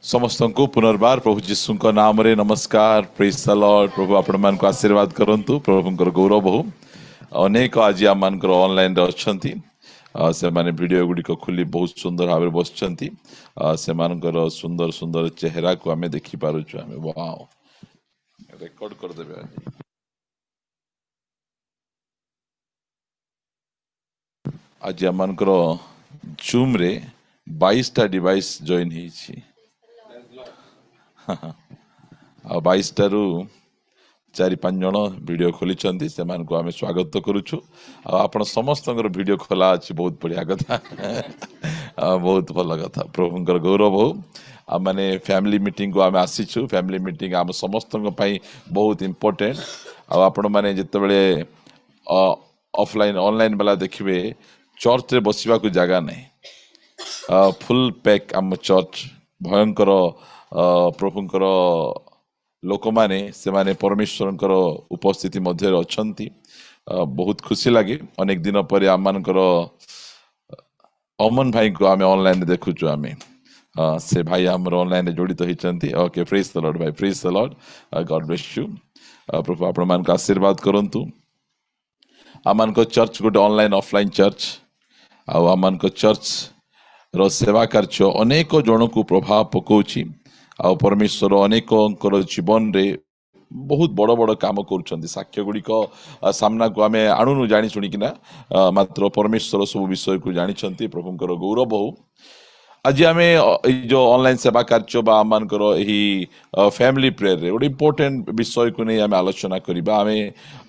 समस्त को पुनर्बार प्रभु जीशु नाम रे नमस्कार प्रेज द लॉर्ड। प्रभु आपण मान को आशीर्वाद करंतु। प्रभुंकर गौरव हो। अनेक आज आम मानकर ऑनलाइन रे अछंती से माने वीडियो गुडी को खुली बहुत सुंदर भाव बसचंती। से मानकर सुंदर सुंदर चेहरा को हमें देखि पारुछु। हमें वाओ रिकॉर्ड कर देबे। आज आम मानकर जूम रे 22 टा डिवाइस जॉइन हिची। 22 टारू 4-5 जन वीडियो खोली से आम स्वागत करुचु। आपण समस्त वीडियो खोला अच्छी बहुत बढ़िया कथा। बहुत भल कथा। प्रभुंकर गौरव हो। माने फैमिली मीटिंग को आम आसीचु। फैमिली मीटिंग आम समस्त बहुत इम्पोर्टेंट। आपण माने जिते बड़े ऑफलाइन ऑनलाइन वाला देखिए चर्च रे बसवा को जगह नहीं। फुल पैक आम चर्च भयंकर प्रभुंकर लोक माने से माने परमेश्वर उपस्थिति मध्य अछंती। बहुत खुशी लगे। अनेक दिन पर आम मानकर अमन भाई को आम ऑनलाइन देखुचु। आम से भाई आम ऑनलाइन जोड़ित होती। ओके प्रेज द लॉर्ड भाई। Praise the lord. God bless you. प्रभु आपण मान को आशीर्वाद करंतु। आम मान को चर्च गोटे ऑनलाइन ऑफलाइन चर्च आम मान को चर्च रो सेवा कार्य अनेक जन को प्रभाव पकाउछि। आ परमेश्वर अनेक जीवन रे बहुत बड़ बड़ काम कर साक्ष्य गुड़िक सामना को आम आणुनु जानी शुणिकिना मात्र परमेश्वर सब विषय को जानी। प्रभुंकर गौरव हो। आज आम जो ऑनलाइन सेवा कार्य आम मानकर फैमिली प्रेयर रे गोटे इम्पोर्टेंट विषय को नहीं आम आलोचना करिबा। आम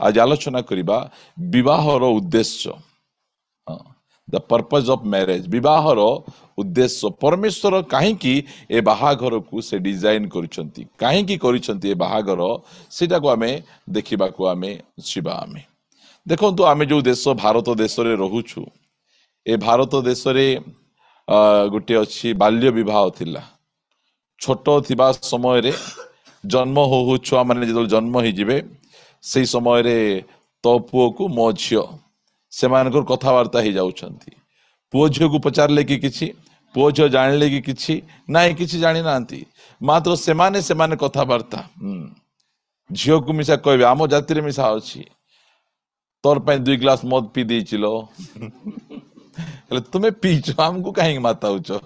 आज आलोचना करिबा विवाहर उद्देश्य। The purpose of marriage. विवाहर उद्देश्य परमेश्वर कहीं ए बाहाघर को से डिजाइन करिसंती। कहीं करिसंती ए बाहाघर सेटा को आमे देखिबा को आमे शिवा। आमे देखंतु आमे जो देश भारत देश रे रहुछु। ए भारत देश रे गोटे अच्छी बाल्य विवाह थिला। छोट थिबा समय रे जन्म हो छुआ माने जदल जन्म ही जिवे से समय रे तो पुओ को मो झियो से मानकर कथावार्ता ही जाउछंती। पुओ झियो को पचारले कि किछि पुओ झियो जानले कि किछि नाइ किछि जानि नांती। मात्र से माने कथावार्ता झियो को मिसा कहबे आम जाति रे मिसा अछि तोर पे 2 ग्लास मद पी देइचिलो। हेले तुमे पीचो हमको कहीं माताउचो।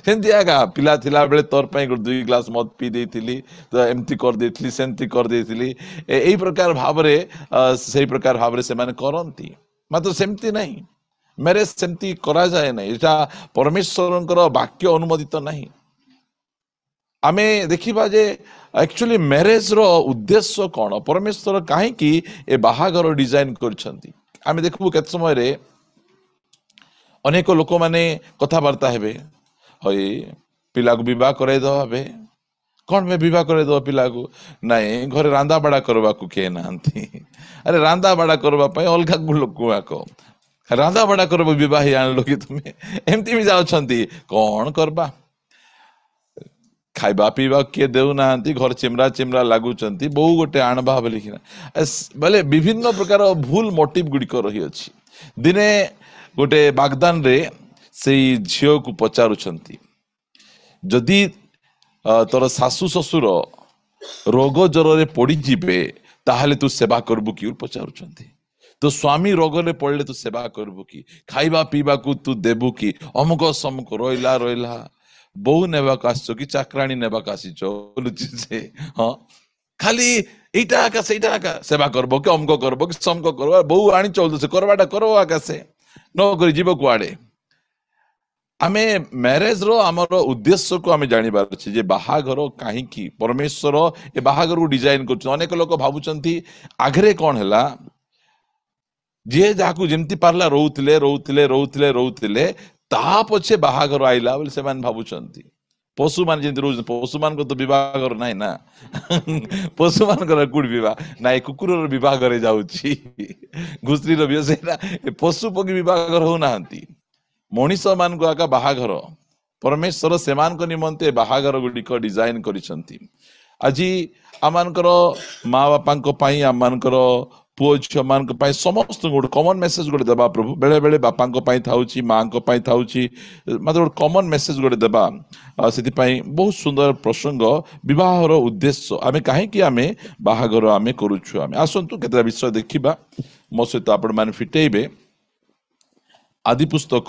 सेंती आगा पिला थिला बेले तोर पे 2 ग्लास मद पी देइथिली तो एमती कर देइथिली सेंती कर देइथिली। एई प्रकार भाबरे सेई प्रकार भाबरे से माने करंती। मात्र सेमती नहीं मैरिज सेमती करा जाए नहीं। एटा परमेश्वरंकर वाक्य अनुमोदित नहीं। आमे देखिबा जे एक्चुअली मैरिज रो उद्देश्य कोन परमेश्वर काहे कि ए बाहागर डिजाइन करछंती। आमे देखबो केत समय रे अनेक लोक माने कथावार्ता हेबे हई पिला को विवाह करे दो हबे कौन में विवाह करे दो पिला को नहीं घरे रांदा बड़ा करवा को के नांती। अरे रांदा बड़ा करवा पय अलगा लोक को रांदा बड़ा करबो विवाह आन लोग तुम्हें एमती भी जाउछंती कौन करबा खाइबा पीबा किए देउ नांती घर चिमरा चिमरा लागुचंती बहु गोटे आणबा बोलिकिना बोले विभिन्न प्रकार भूल मोटिव गुडी को रही अछि। दिने गोटे बागदान रे से झियो को पचारुछंती जदि तोर सासु ससुर रोग जर रे पड़ी जिबे ताहले तू सेवा करबु कि पचारुछंती। तो स्वामी रोग रे पड़ले तू सेवा करबु कि खाइबा पीबा को तू देबु कि अमुक समुक रोइला रोइला बहु नेबा कासचो कि चाकराणी नेबा कासीचो बोलुची से। हां खाली एटा आका सेटा आका सेवा करबो कि अमुक करबो कि समक करबो बहु आनी चलदो से करवाटा करो आका से न करी जीव कुआडे। आमे मैरिज रो हमर उद्देश्य को आमे जानि बार छै जे बाहाघर काहे परमेश्वर ए बाहाघर को डिजाइन करछ। अनेक लोक भाबुचंती आगरे कोन हला जे जाकू जेमती पारला रोउतले रोउतले रोउतले रोउतले ता पछे बाहाघर आइला बोले से मान भाबुचंती। पशु मान जेंति रोज पशु मान को तो विवाह कर नाही ना। पशु मान कर कुड विवाह नाइ कुकुर रो विवाह करे जाउची घुसरी रो बियसेना पशु पगी विवाह कर हो नांती। मनीष मान को आका बाहाघर परमेश्वर सेमान को निमंते बाहाघर गुडी को डिजाइन करिसंती। आजी आमानकर माँ बापा को पाई आमानकर पुओ झील मान समस्त गोटे कमन मेसेज गोटे देवा प्रभु बेले बेले बापा माँ मतलब गोटे कमन मेसेज गोटे देवा से बहुत सुंदर प्रसंग विवाहर उद्देश्य आम कहीं आम बाहागर आम करुचु आम आसतु केते विषय देखा मो सहित आपण मैंने फिटेबे आदि पुस्तक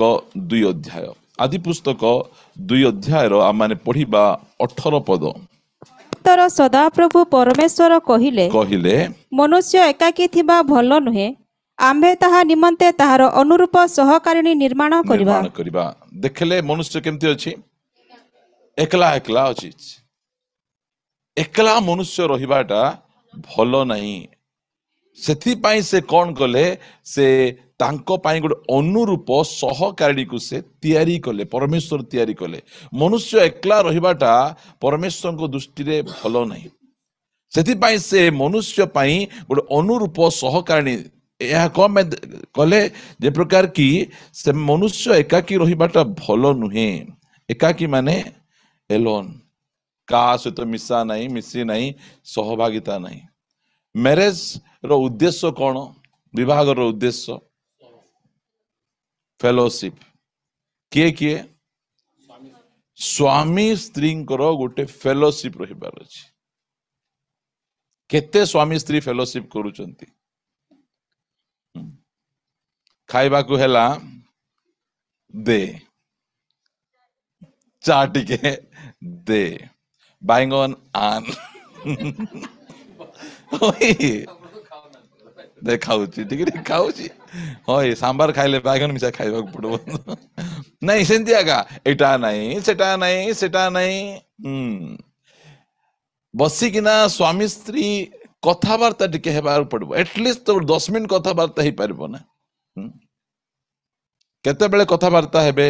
2 अध्याय आदि पुस्तक 2 अध्याय आम मैंने पढ़ा 18 पद तर सदाप्रभु परमेश्वर कहिले कहले मनुष्य एकाकी थिबा भल नुहे आम्भे ताहा निमंते ताहार अनुरूप सहकारिणी निर्माण करिबा देखले मनुष्य केमती अछि एकला एकला अछि एकला मनुष्य रहिबाटा भल नहीं सेथिपाई से कौन कले से तांको पाई गोटे अनुरूप सहकारिणी को से तैयारी कले परमेश्वर तैयारी कले मनुष्य एकला रहिबाटा परमेश्वर को दृष्टि रे भल नहीं सेथिपाई से मनुष्य पाई गोटे अनुरूप सहकारिणी यह कम कले जे प्रकार की से मनुष्य एकाकी रहिबाटा भल नुहे एकाकी माने एलोन का सहित मिसा नहीं मिसी नहीं सहभागिता नहीं मैरेज रो उद्देश्य कौन विवाह रो उद्देश्य फेलोशिप किए किए स्वामी स्त्री गोटे फेलोशिप रहिबार अछि केते स्वामी स्त्री फेलोशिप करूचंती खाइबा को हेला दे चा टिके दे बाइंगन आन खाऊची ठीक खाऊची होय सांबार खाइले बाइगन मिसा खाइबा पड़ो नहीं सेंती आगा एटा नहीं सेटा नहीं बसिकिना स्वामी स्त्री कथबार्ता टिके हेबार पड़ो एटलिस्ट तो 10 मिनट कथबार्ता ही पारबो ना केते बेले कथबार्ता हेबे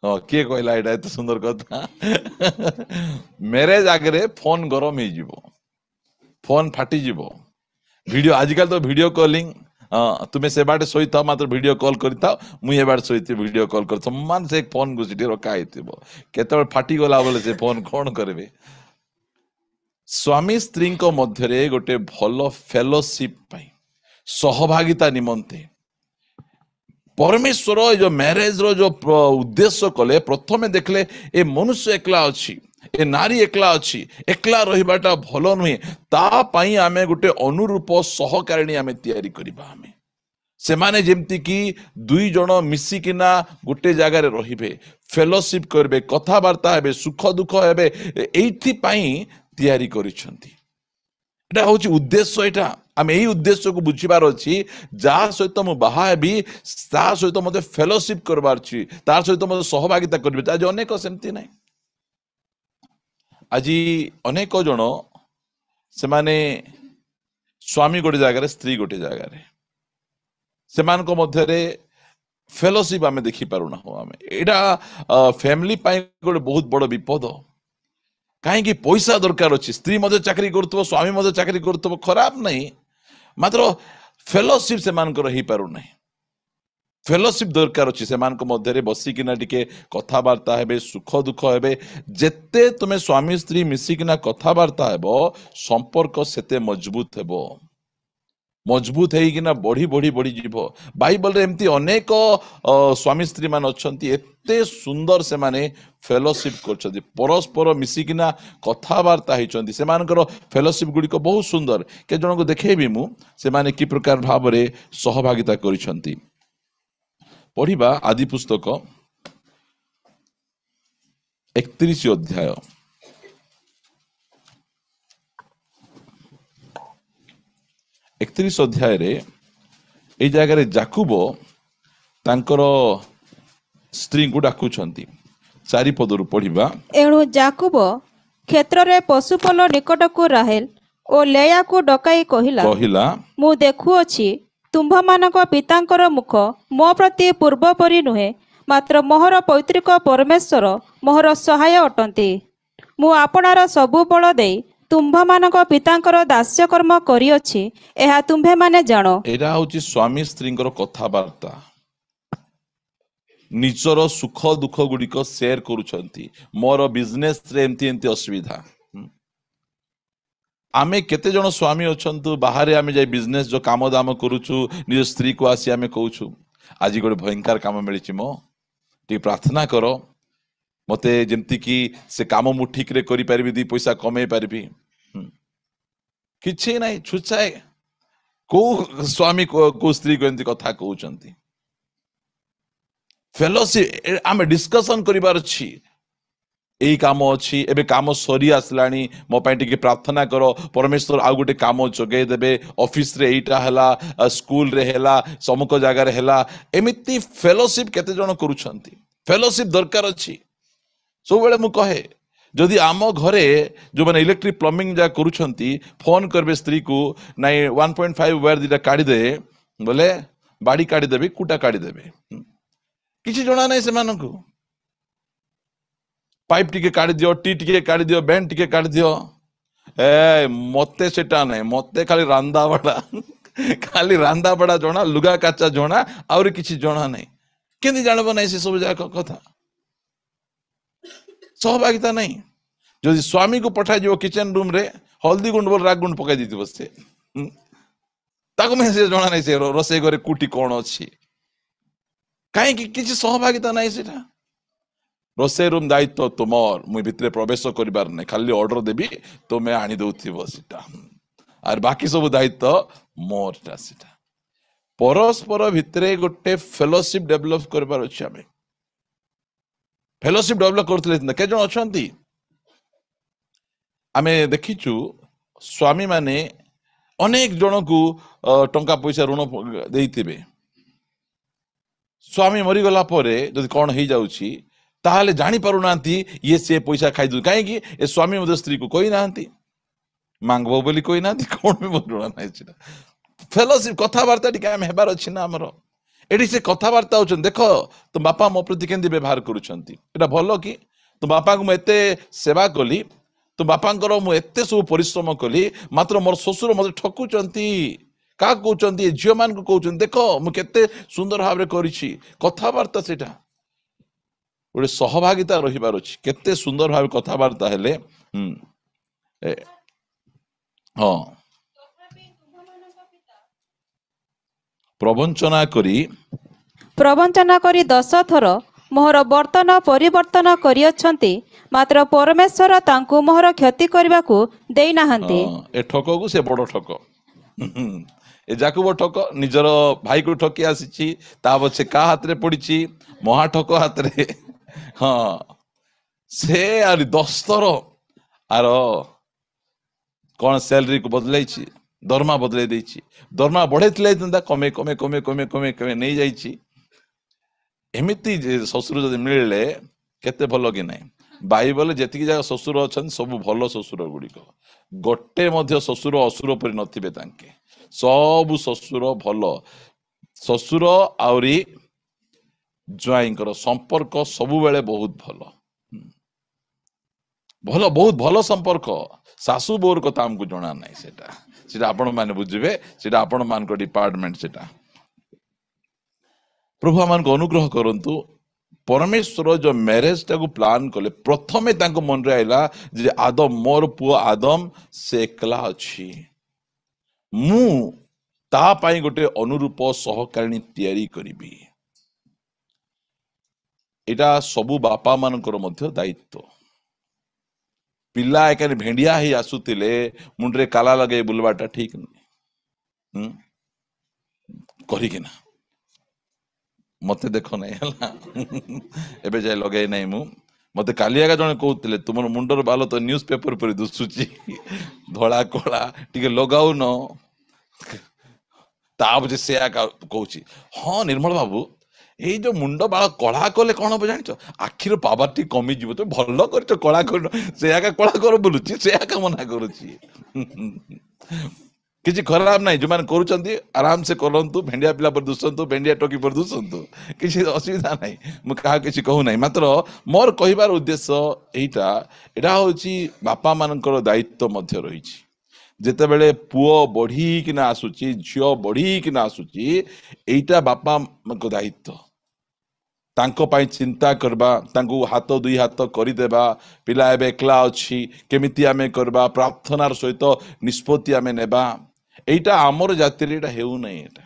किए कहला एटा एत सुंदर कथा मैरेज आगे फोन गरम हो जीवो फोन फाटी जीवो वीडियो आजकल तो वीडियो कॉलिंग तुम्हें से बाटे सोई था मात्र वीडियो कॉल करता मुझे बाटे सोई थी वीडियो कॉल कर सम्मान से एक फोन को सीटी रखा है केते फाटी गला बोले से फोन कौन करबे स्वामी स्त्री को मध्य रे गोटे भलो फेलोशिप पाई सहभागिता निमंते परमेश्वर जो मैरेज रो जो उद्देश्य कले प्रथमे देखले ए मनुष्य एकला अछि ए नारी एकला अछि एकला रहिबाटा भलो नुहे ता पाई आमे गोटे अनुरूप सहकारिणी आमे तैयारी करिबा आमे से माने जेमती की 2 जण मिसिकिना गोटे जगह रे रहिबे फेलोशिप करबे कथा वार्ता हेबे सुख दुख हेबे एथि पाई तैयारी करिसंती एटा होची उद्देश्य एटा आम यही उद्देश्य को बुझीबार अच्छी जहाँ सहित मु बाहा हेबी ता सहित मते फेलोशिप करबार छी तार सहित मते सहभागिता करबे आज अनेक सेमती नाही आज अनेक जन से माने स्वामी गोटे जगह स्त्री गोटे जगह से मध्य फेलोशिप आम देखी पारुना हो आम एटा फैमिली पाई गोटे बहुत बड़ विपद कहीं पैसा दरकार अच्छी स्त्री मध्य चाकरी करुव स्वामी मध्य चाकरी करुव खराब नहीं मात्र फेलोशिप से ही पारु नहीं फेलोशिप दरकार अच्छी से मध्य बसिकिना टिके कथबार्ता हेबे सुख दुख हेबे जेते तुमे स्वामी स्त्री मिसिकिना कथबार्ता हेबो संपर्क सेते मजबूत हेबो मजबूत है बढ़ी बढ़ी बढ़ी जीव बाइबल रे एमती अनेक स्वामी स्त्री मान अच्छी एते सुंदर से माने फेलोशिप कर परस्पर मिसिकिना कथबार्ता होती से फेलोशिप गुड़िक बहुत सुंदर के जन को देखेबी मु से माने कि प्रकार भाव में सहभागिता करिसंती पढ़िबा आदि पुस्तक 31 अध्याय 31 अध्याय रे ए जगह जाकुब तांकर स्त्री को डाकुछंती 4 पदरु पढ़िबा एणु जाकुब क्षेत्र रे पशुपल निकट को राहेल ओ लेया को डकाई कहिला मु देखु अछि तुम्भ मानक पितांकर मुख मो प्रति पूर्व परि नुहे मात्र मोहर पैतृक परमेश्वर मोहर सहाय अटंती मु आपणार सबु बल देई तुम्भ मानक पितांकर दास्य कर्म करिअछि एहा तुम्भे माने जानो एरा होची स्वामी स्त्रींकर कथाबार्ता निजर सुख दुख गुड़िक शेयर करुछंती मोर बिजनेस रे एमती एमती असुविधा आमे केते जन स्वामी अछंतु बाहर आमे जाय बिजनेस जो काम दाम करूछु निज स्त्री को आसी आमे कहूछु आज गोटे भयंकर काम मिली मो टी प्रार्थना करो मते जेमती कि से काम मु ठीक रे करि परबी 2 पैसा कमे परबी किछि नाही छुचाए को स्वामी को स्त्री को एंती कथा कहउचंती फेलोशिप आमे डिस्कशन करिबार छी एई काम अछि एबे काम सरी आसलानी मो पई टिके प्रार्थना करो परमेश्वर आ गुटे काम जोगे देबे ऑफिस रे एटा हला स्कूल रे हला समुक जगह रे हला एमिति फेलोशिप केते जण करूछंती फेलोशिप दरकार अछि सब बेले मु कहे जदि आम घरे जो माने इलेक्ट्रिक प्लम्बिंग जा करूछंती फोन करबे स्त्री को नाइ 1.5 वायर दिटा काढी दे बोले बाड़ी काढी देबे कुटा काढी देबे किछि जणा नै से मानको पाइप टिके काढ़ी दियो टी टिके काढ़ी दियो बैंड टिके काढ़ी दियो ए मते सेटा नहीं मते खाली रांदा बड़ा खाली रांदा बड़ा जोना लुगा काचा जोना और किछि जोना नहीं केंदी जानबो नहीं से सब जाक कथा सहभागिता नहीं जदि स्वामी को पठा दियो किचन रूम रे हल्दी गुंड बोल राग गुंड पकाई दीति बसे ताको में से जोना नहीं से रोसे घरे कुटी कोन अछि काहे कि किछि सहभागिता नहीं सेटा रोसे रूम दायित्व तुमर मुई भितरे प्रवेश करिबार नै खाली ऑर्डर देबी तो मैं आनी दउथिबो सिटा और बाकी सब दायित्व मोरटा सिटा परस्पर भितरे गोटे फेलोशिप डेवलप करबार अछि हमें फेलोशिप डेवलप करथले के जण अछंती आमे देखिचु स्वामी माने अनेक जण को टंका पैसा ऋण देइथिबे स्वामी मरि गला परे जदि कोन हे जाउची ताहले जानी पारु नांती ये से पैसा खाई दु काहे कि ए स्वामी मद स्त्री को कोई नांती मांगबो बोली कोई नांती कोन भी बोलुना नाही छिना फेलोशिप कथा वार्ता टिके हम हेबार अछि ना हमरो एडी से कथा वार्ता होचन देखो तो बापा मो प्रति केंदी व्यवहार करूछंती एटा भलो कि तो बापा को म एते सेवा कली तो बापांकर मु एते सब परिश्रम कली मात्र मोर ससुर मते ठकुचंती का कहउचंती झियो मान को कहउचंती देखो मु केते सुंदर भाबरे करिछि कथा वार्ता सेटा गोटे सहभागिता रहिबार अछि केते सुंदर भाव कथाबार्ता हेले हाँ प्रवंचना करी 10 थर मोहर बर्तन परिवर्तन करियछंती मात्र परमेश्वर तांकु मोहर क्षति करबा को देई नाहंती ए ठक को से बड़ ठक ए जाकुब ठक निजर भाई को ठकी आसीची ता बचे का हाथ रे पड़ीची महा ठक हाथ रे हाँ से आर 10 थर आर कौन सैलरी को बदलाई दरमा बदलाई देछि दरमा बढ़े कमे कमे कमे कमे कमे कमे नहीं जाइछि एमिति ससुर जदि मिलले केते भलो कि नहीं बाइबल जेतिकी जगह ससुर अछन सब भलो ससुर गुड़िक गोटे मध्य ससुर असुर पर नथिबे तांके सब ससुर भलो ससुर आउरी ज्वाइंकर संपर्क सबु बेले बहुत भलो भलो बहुत भलो संपर्क सासू बोर कथा हमको जणा नाही सेटा आपण माने बुझिबे सेटा आपण मान को डिपार्टमेंट सेटा प्रभु आमान को अनुग्रह करंतु परमेश्वर जो मैरेज टा को प्लान कले प्रथमे तांको मन रे आइला जे आदम मोर पुओ आदम से एकला अछि मु ता पाई गोटे अनुरूप सहकारिणी तयारी करिबी एटा सबु बापा मानकर मध्य दायित्व पिला एक भेंडिया ही आसुतिले मुंडरे काला लगे बुलवाटा ठीक नहीं करी ना मते देखो नहीं हला एबे जाय लगे नहीं मु मते कालियागा जने कहउतिले तुमर मुंडर बाल तो न्यूज़ पेपर पर दुसुची धोला कोला टिके लगाउ न ताब जे से आका कहउची हां निर्मल बाबू ए जो मुंड बाल कला कले कौन हम जान आखिर पावर टी कमी जीव तो भल कर कला कर से आका कला कर बोलुची से आका मना करूची किसी खराब नहीं जो मैंने करूचंती आराम से करंतु भेंडिया पिला पर दुसंतु भेंडिया टोकी पर दुसंतु किसी असुविधा नहीं मु कहा किसी कहू नहीं मात्र मोर कहिबार उद्देश्य एटा एटा होची बापा मानकर दायित्व मध्य रहिछि जेते बेले पुओ बढ़ी किना आसुची झियो बढ़ी किना आसुची एटा बापा को दायित्व तांको पाई चिंता करबा तांको हाथ दुई हाथ करदेबा पिला एबे एकला अच्छी केमिति आमे करबा प्रार्थनार सहित निष्पत्ति आमे नेबा एटा आमर जाति रे एटा हेउ नै एटा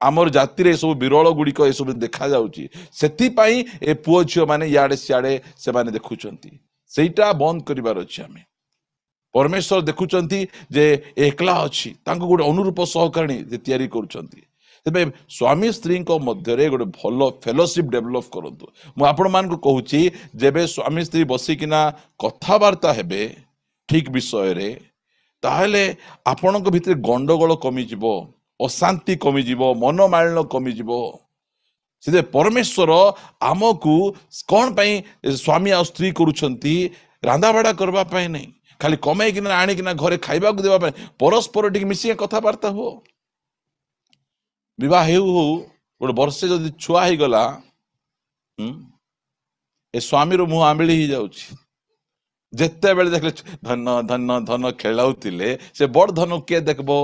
आमर जाति रे सब विरल गुड़िक ए सब देखा जाउची सेति पाई ए पुओ झियो माने याडे सियाडे से माने देखुचंती सेटा बंद करिवार अछि आमे परमेश्वर देखुचंती जे एकला अच्छी तांको गोटे अनुरूप सहकरणी जे तयारी करूचंती तेबे स्वामी स्त्री मध्य गोटे भल फेलोशिप डेभलप करतु मु आपण मान को कहूची जेबे स्वामी स्त्री बसिकिना कथबार्ता हेबे ठीक विषय रे ताहले आपणक भितर गंडगोल कमी जिवो अशांति कमी जिवो मनोमालिन्य कमी जिवो से परमेश्वर आमको कौन पाई स्वामी आ स्त्री करूछंती रांधाबाड़ा करबा पाई नहीं खाली कमाई किना आनी किना घरे खाइबा को देबा पाई परस्पर टिक मिसी कथबार्ता हो विवाह हेउ हो गोटे वर्षे जदि छुआ ही गला ए स्वामी रो मुह आंबिली ही जाउची जेते बेले देखले धन धन धन खेलाउतिले से बड़ धन के देखबो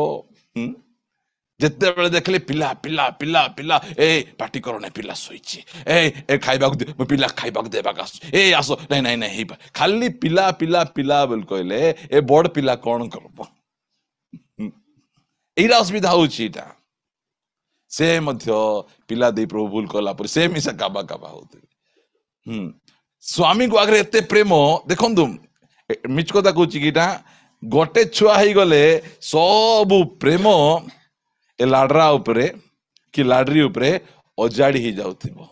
जेते बेले देखले पिला पिला पिला पिला ए पार्टी करो नै पिला सोइची ए खाइबा को पिला खाइबा को देबा का ए आसो नहीं नहीं नहीं खाली पिला पिला पिला बोल कहले ए बड़ पिला कोन करबो एरा असुविधा होची एटा से मध्य पिला दे प्रभु भूल कला पर से मिसा काबा काबा होते स्वामी को आगे एते प्रेम देखो तुम मिच कथा कहूँ कि गोटे छुआ ही गले सब प्रेम ए लाडरा उपरे कि लाडरी उपरे अजाड़ी ही जाउथिबो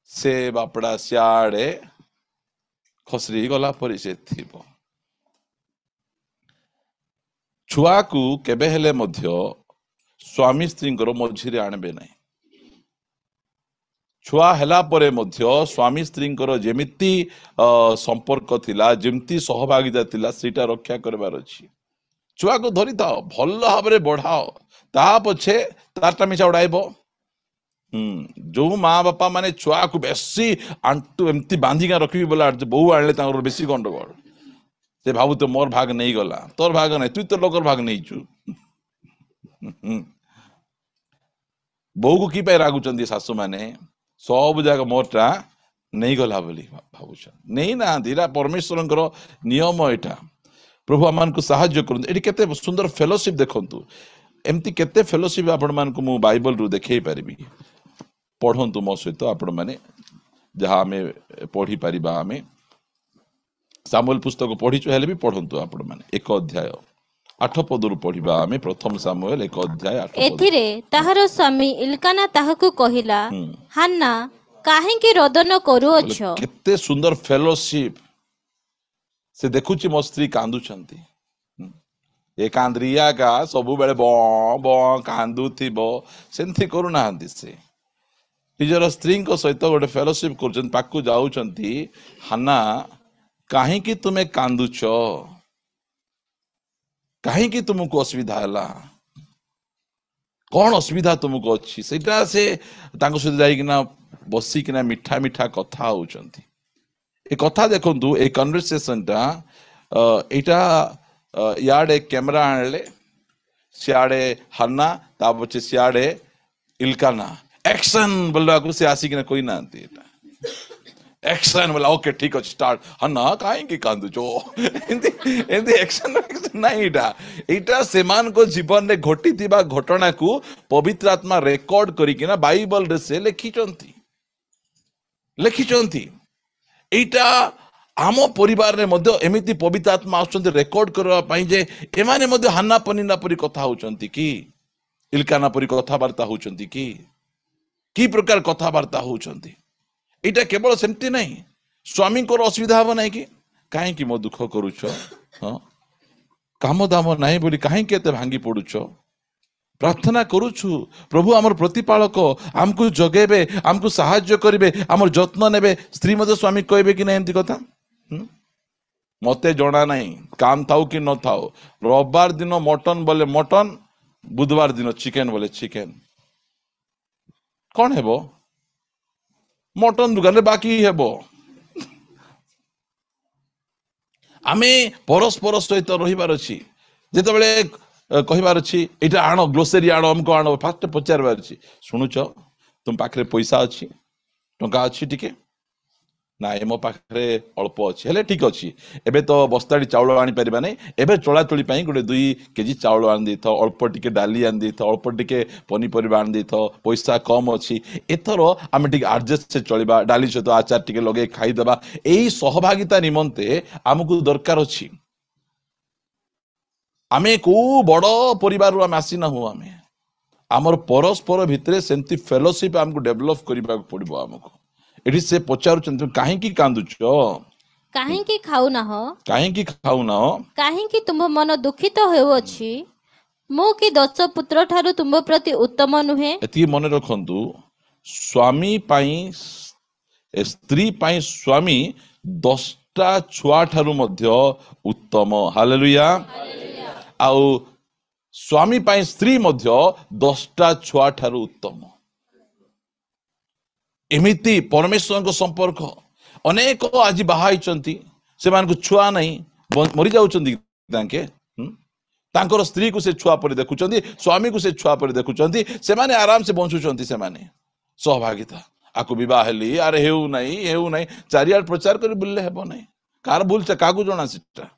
से बापड़ा सियाड़े खसरी गला परि से थिबो छुआ को केबे हेले मध्य स्वामी स्त्री मझिरे आणबे नहीं छुआ हेला परे मध्य स्वामी स्त्री जेमिति संपर्क थिला जेमिति सहभागिता थिला सेटा रक्षा करबार अछि छुआ को धरी थाओ भल भाबरे बढ़ाओ ता पछे तारटा मिसा उड़ाइबो जो माँ बापा माने छुआ को बेसी आंटू एमती बांधिका रखिबी बोला बहु आनले तांकर बेसी गंडगोल से भाबू तो मोर भाग नहीं गला तोर भाग नहीं तू तो लोकर भाग नहीं छु बहु को की पे रागुचंदी सासु माने सब जगह मोरटा नहीं गला बोली भावुछ नहीं ना धीरा परमेश्वर नियम एटा प्रभु आमान को साहाय्य करंतु एटी केते सुंदर फेलोशिप देखंतु एमती केते फेलोशिप आपण मान को मु बाइबल रु देखै परिबी पढंतु मो सहित आपण माने जहा हमें पढ़ी परिबा हमें सामुएल पुस्तक पढ़ीचु हेले भी पढंतु आपण माने एक अध्याय 8 पदरु पढ़िबा हमें प्रथम सामुएल एक अध्याय 8 एथिरे ताहार स्वामी इल्काना ताहाकु कहिला हन्ना काहे के रोदन करू अछो केते सुंदर फेलोशिप से देखुची मो स्त्री कांदु छंती ए कांद्रिया का सबु बेले बो बो कांदु थिबो सेंथि करू नाहंती से निजर स्त्री को सहित गोटे फेलोशिप करछन पाकु जाउछंती हन्ना काहे कि तुमे कांदुछो कहीं कि तुमको असुविधा है कौन असुविधा तुमको अच्छी सेटा से तांको सहित जाइकिना बसिकिना मिठा मिठा कथा होउचंती ए कथा देखंतु ए कन्वर्सेशन टा एटा याडे कैमरा आनले सियाडे हन्ना ता पछे सियाडे इल्काना एक्शन बोलवा को से आसी किना कोई नांती एटा एक्शन बोला ओके ठीक अछि स्टार्ट हन्ना काहे कि कांदु जो एंदी एक्शन नहीं इटा सेमान को जीवन रे घटी थिबा घटना को पवित्र आत्मा रेकॉर्ड करी किना बाइबल रे से लिखिचंती एटा आम परिवार रे मध्य एमिति पवित्र आत्मा आछंती रेकॉर्ड करबा पई जे एमाने मध्य हन्ना पनिना परी कथा होचंती कि इल्काना परी कथा वार्ता होचंती कि प्रकार कथा वार्ता होचंती एटा केवल सेमती नहीं स्वामी को असुविधा हम नहीं कि काहे कि मो दुख करूछ हाँ काम दाम नहीं बोली काहे के भांगी पड़ुछ प्रार्थना करूछु प्रभु आमर प्रतिपालक आमको जगेबे आमको साहाय्य करिवे आमर जत्न नेबे स्त्री मध्य स्वामी कहबे कि नहीं एमती कथा मते जणा नहीं काम थाउ कि न थाउ रविवार दिन मटन बोले मटन बुधवार दिन चिकेन बोले चिकेन कौन हेबो मटन दुकान बाकी हेबो आमे परस्पर सहित रहिबार अछि जेतबेले कहिबार अछि एटा आनो ग्लोसरी आनो हमको आनो फास्ट पचारबार अछि सुनुछ तुम पाखरे पैसा अछि टंका अच्छी टिके ना मो पाखे अल्प अच्छी हेले ठीक अच्छी एबे तो बस्ताड़ी चाउल आनी परिबा नहीं एबे चलाचली गोटे 2 केजी चाउल आनी देथ अल्प टिके डाली आनी देथ अल्प टिके पनीपरिबा आनी देथ पैसा कम अच्छी एथर आम टिके एडजस्ट से चलिबा डाली सहित आचार टिके लगे खाईदेबा एई सहभागिता निमंते आमको दरकार अच्छी आमे को बड़ परिवार आम आसी ना हूँ आमे आमर परस्पर भितर सेमती फेलोशिप आमको डेभलप करने पड़ो आमको एठी से पचारुचंद काहेकि कांदुच काहेकि खाऊ ना हो काहेकि तुम मन दुखित होउछि मो कि 10 पुत्र ठारू तुम प्रति उत्तम नुहे एति मन रखंतु स्वामी पाई स्त्री पाई स्वामी 10टा छुआ ठारू मध्य उत्तम हालेलुया आउ स्वामी पाई स्त्री मध्य 10टा छुआ ठारू उत्तम एमिति परमेश्वर को संपर्क अनेक आज बाहाई से छुआ नहीं मरी जाउछंती तांकर स्त्री को से छुआ पर देखुचंती स्वामी को से छुआ पर देखुचंती से माने आराम से बंचुचंती से माने सहभागिता आकु विवाह हेली अरे हेउ नहीं चारियार प्रचार कर बुलले हेबो नहीं कार भूल से कागु जणा सिटा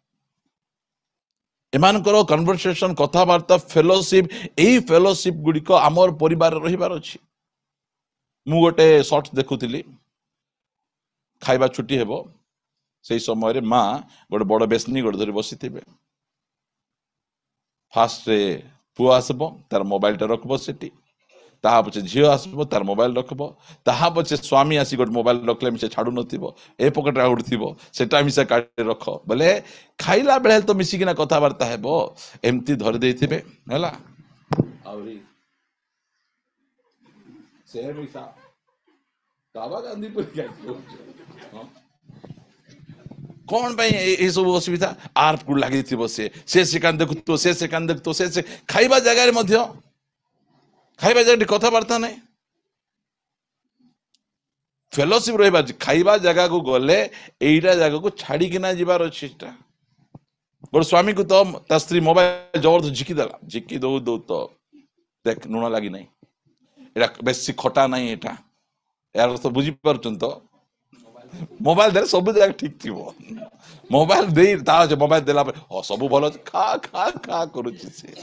एमानकर कन्वर्सेशन कथावार्ता फेलोशिप एई फेलोशिप गुडी को आमर परिवार रहिबार अछि मु गोटे शॉर्ट्स देखुली खाइबा छुट्टी हेबो से समय रे माँ गोटे बड़ बेसनी गोटे धरी बसी थे फास्ट रे पुओ आसबो तार मोबाइल टा रखबो सेठी ताहा पछे झियो आसबो तार मोबाइल रखबो ताहा पछे स्वामी आसी गोटे मोबाइल रखले मिसे छाडू नथिबो ए पॉकेट रे उठथिबो सेटा मिसे काटे रख बोले खाइला बेले तो मिसिकिना कथा वार्ता हेबो एम्ति धरि देथिबे हला आउरी से मिसा काबा गांधी पर क्या कौन भाई ये सब असुविधा आर को लगी थी से कान देखु से कान देखु से खाइबा जगह मध्य खाइबा जगह कथबार्ता नहीं फेलोशिप रहा खाइबा जगह को गले एटा जगह को छाड़ी किना जीवार अच्छी गोटे स्वामी को तो ता स्त्री मोबाइल जबरदस्त झिकीदेला झिकी दो दो तो देख लुण लगी नहीं एटा बेसी खटा नहीं एटा यार तो बुझी पारुछन तो मोबाइल दे सब जगह ठीक थी मोबाइल दे मोबाइल देला सब भल खा खा खा करुछि से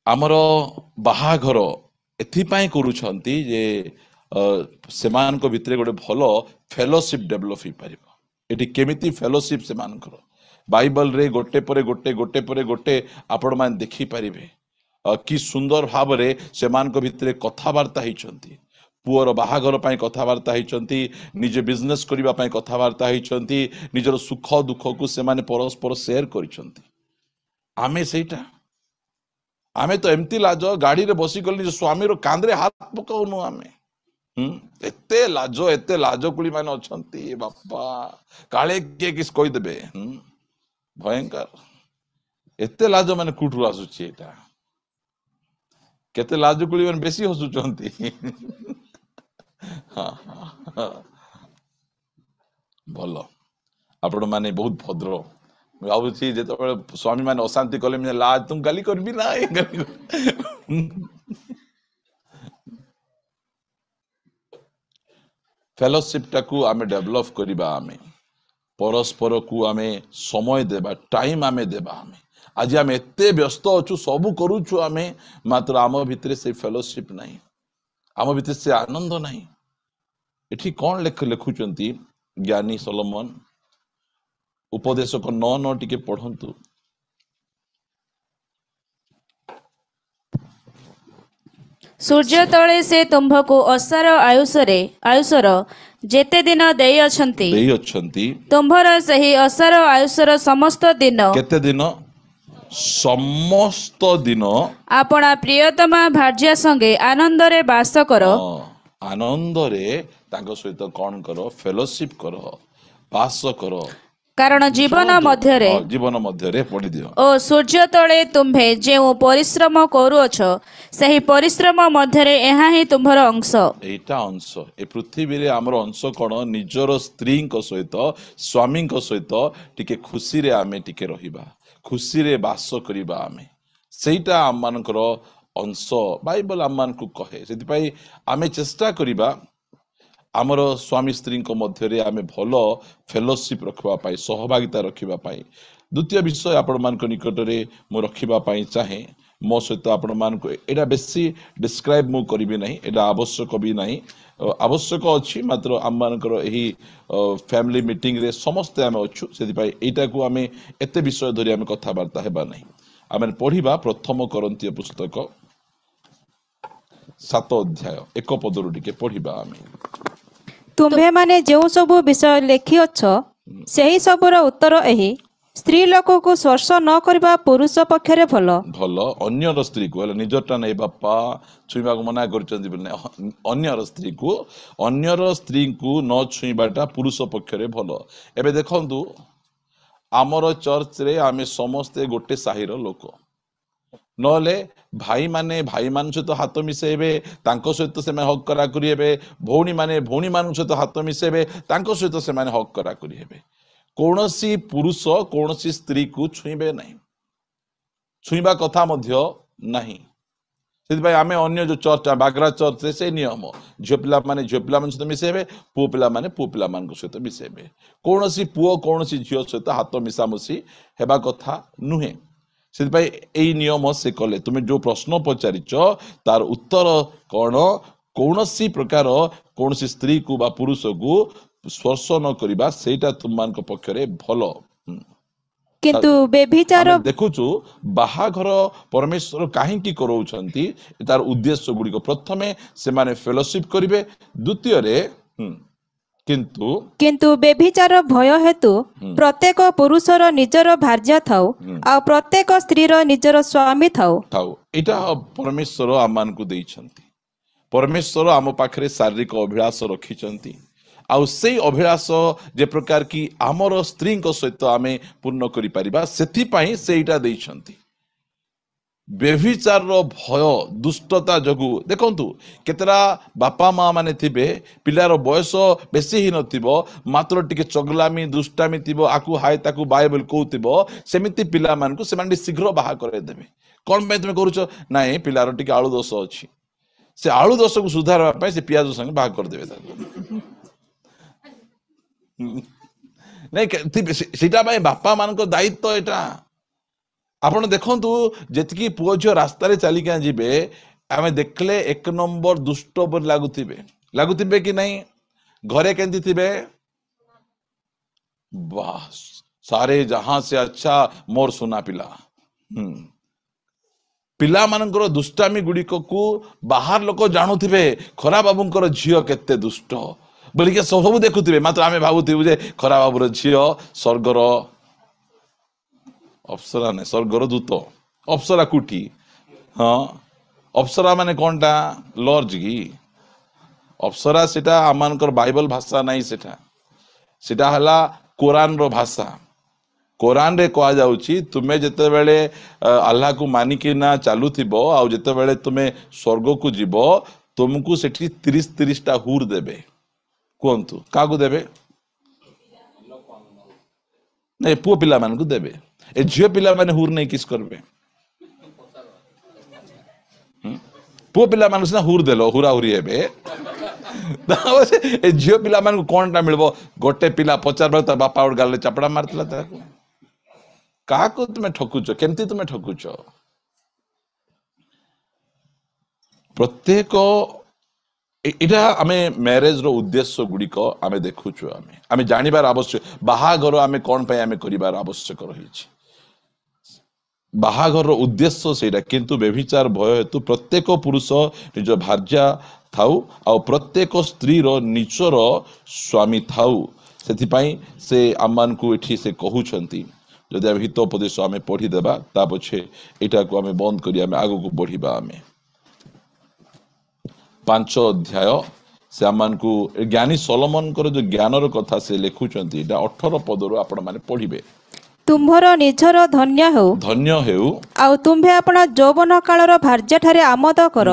आमर बाहाघर एथिपाई करुछंती जे सेमान को भितरे गोटे भल फेलोशिप डेभलप हो पारिबो एठी केमिति फेलोशिप सेमानकर बाइबल रे गोटे परे गोटे गोटे परे गोटे आपण मान देखि पारिबे कि सुंदर भाव रे सेमान को भितरे कथावार्ता होइछंती पुअर बाहाघर पाई कथावार्ता होइछंती निजे बिजनेस करिबा पाई कथावार्ता होइछंती निजर सुख दुख को सेमाने परस्पर शेयर करिछंती आमे सेटा आमे तो एमती लाज गाड़ी रे बसी गली स्वामी रो कांदरे हाथ पकाउनु आमे एते लाज कुली माने अछंती बापा काले के किस कोइ देबे भयंकर एते लाज माने कुठु आसुची एटा केते लाज कुली माने बेसी हसुचंती भल आपण माने बहुत भद्र भावुची जेतबेले स्वामी माने अशांति कले मैं लाज तुम गाली करबी ना फेलोशिप टाकू आमे डेभलप करिबा आमे परस्पर को आमे समय देबा टाइम आमे देबा आमे आज आमे एते व्यस्त अछु सब करूछु आमे मात्र आम भितरे से फेलोशिप नहीं आम भितरे से आनंद नहीं एठी कौन लिखुचंती ज्ञानी सोलोमन उपदेशक 9 टिके पढ़ंतु सूर्य तले से तुम्भको असार आयुषर जेते दिन देई अछंती तुम्भर सही असार आयुषर समस्त दिन केते दिन समस्त दिन आपना प्रियतमा भार्या संगे आनंद रे वास कर आनंद रे तांको सहित कोन करो फेलोशिप करो वास करो कारण जीवन मध्य पढ़ी दियो ओ सूर्य तले तुम्भे जेउ परिश्रम करूअछ सही परिश्रम मध्य रे एहा ही तुम्भर अंश एटा अंश ए पृथ्वी रे हमर अंश कोन निजर स्त्री को सहित स्वामी को सहित टिके खुशी रे आमे टिके रहिबा खुशी रे वास करिबा आमे सेटा हम मानकर अंश बाइबल आम को कहे से आम चेष्टा करिबा आमर स्वामी स्त्री मध्य आम भल फेलोशिप रखापी सहभागिता रखापी द्वितीय विषय आपण मान निकट में मुझे रखापी चाहे मो सहित आपण मान एटा बेसी डिस्क्राइब मु करी नहीं एटा आवश्यक भी नहीं आवश्यक अच्छी मात्र आम मानकर यही फैमिली मीटिंग रे समस्ते आम अच्छु से यहीटा को आम एत विषय धरी आम कथबार्ता हेबा नहीं आम पढ़ा प्रथम करंतीय पुस्तक 7 अध्याय 1 पदरु टिके पढ़ा आम तुम्भे माने जो सबु विषय लिखि अछ सेही सबुर उत्तर एही स्त्री लोक को स्पर्श न करबा पुरुष पक्षरे भल भल अन्यर स्त्री को निजरटा नहीं बापा छुईबा को मना करचंदी अन्यर स्त्री को न छुईबाटा पुरुष पक्षरे भल एबे देखंतु आमर चर्च रे आमे समस्ते गोटे साहिर लोक नले भाई मान सहित हाथ मिसेबे तांको सहित से हक करा करिबे भौणी मान सहित हाथ मिसेबे तांको सहित से हक करा करिबे कौनसी पुरुष कौनसी स्त्री को छुईबे नहीं छुईबा कथा मध्य नहीं से आमे अन्य जो चर्च बागरा चर्च से नियम झील पिला माने झील पिला सहित मिसेबे पुओ पिला माने पुओ पिला मान सहित मिसेबे कौनसी पुओ कौनसी झील सहित हाथ मिसामुसी हेबा कथा नुहे से नियम से कले तुम्हें जो प्रश्न पचारिच तार उत्तर कौन कौनसी प्रकार कौनसी स्त्री को बा पुरुष को स्पर्श न करिबा सेटा तुम मान पक्षरे भल किंतु बेभिचार देखुचु बाहाघर परमेश्वर काहेकि करौछंती तार उद्देश्य गुडी प्रथमे से माने फेलोशिप करिवे द्वितीय रे किंतु बेभिचार भय हेतु प्रत्येक पुरुषर निजर भार्या थाउ आ प्रत्येक स्त्रीर निजर स्वामी थाउ एटा परमेश्वर आम मान को देइछंती परमेश्वर आम पाखरे शारीरिक अभिलाष रखिछंती आउ से अभिलाष जे प्रकार की आमर स्त्री सहित आमे पूर्ण करि परिबा सेथि पई सेइटा देइछंती बेभिचार भय दुष्टता जगु देखंतु केतरा बापा माँ माने थिबे पिलार बयस बेसी ही नथिबो मात्र टिके चगलामी दुष्टामी थिबो आकु हाय ताकु बाय बोल कहउथिबो सेमिति पिला मान को सेमाने शीघ्र बाहा करे देबे कोन पे तुमे करूछ नाही पिलार टिके आळु दोष अछि से आळु दोष को सुधारबा पय से पियाज संग बाहा कर देबे ताकु नहीं सीटा भाई बापा मान को दायित्व एटा आपण देखंतु जेतकी पुओ झियो रास्ता रे चली के जिबे आमे देखले एक नंबर दुष्ट पर लागुथिबे कि नहीं घरे केंती थिबे बस सारे जहां से अच्छा मोर सुना पिला पिला मानकर दुष्टामी गुडी को बाहर लोक जानुथिबे खरा बाबूंकर झियो केते दुष्ट बोलिके सब देखुथिबे मात्र आमे भाबुथिबु जे खरा बाबूर झियो स्वर्गर अप्सरा ने स्वर्गर दूत अप्सरा कुटी हाँ अप्सरा माने कोनटा लॉर्ज की अप्सरा सेटा आमानकर बाइबल भाषा नहीं सेटा हला कुरान रो भाषा कुरान रे कहा जाउची तुमे जते बेले अल्लाह को मानिकी ना चालुथिबो आ जते बेले तुमे स्वर्ग को जीवो तुमको सेठी 30 टा हुर देबे कोंतु कागु देबे नहीं पुओ पिला मान को देबे ए झियो पिला माने हुर नहीं किस करबे पुओ पिला मान से हुर देलो हुरा हुरी हेबे ए झियो पिला मान को कोनटा मिलबो गोटे पिला 50 तार बापा और गाले चपड़ा मारतला ताको काको तुमे ठकुचो केमती तुमे ठकुचो प्रत्येक इटा आमे मैरेज रो उद्देश्य गुडी को आमे देखुचो आमे जानिबार आवश्यक बाहाघर आमे कोन पे आमे करिबार आवश्यक रहिछि बाहाघर रो उद्देश्य सेटा किंतु बेभिचार भय हेतु प्रत्येक पुरुष निज भार्या थाउ आ प्रत्येक स्त्री रो निचर स्वामी थाउ सेथि पई से आमान को एठी से कहउछंती जदि आमे हितोपदेश आमे पढ़ी देबा ता पछे एटा को आमे बंद करी आमे आगो को बढ़िबा आमे 5 अध्याय से आमान को ज्ञानी सोलोमन कर जो ज्ञान रो कथा से लिखुचंती एटा 18 पदरो आपण माने पढ़िबे तुम्भर निजर धन्य हेउ आउ तुम्भे अपना यौवन कालर भार्या ठारे आमोद कर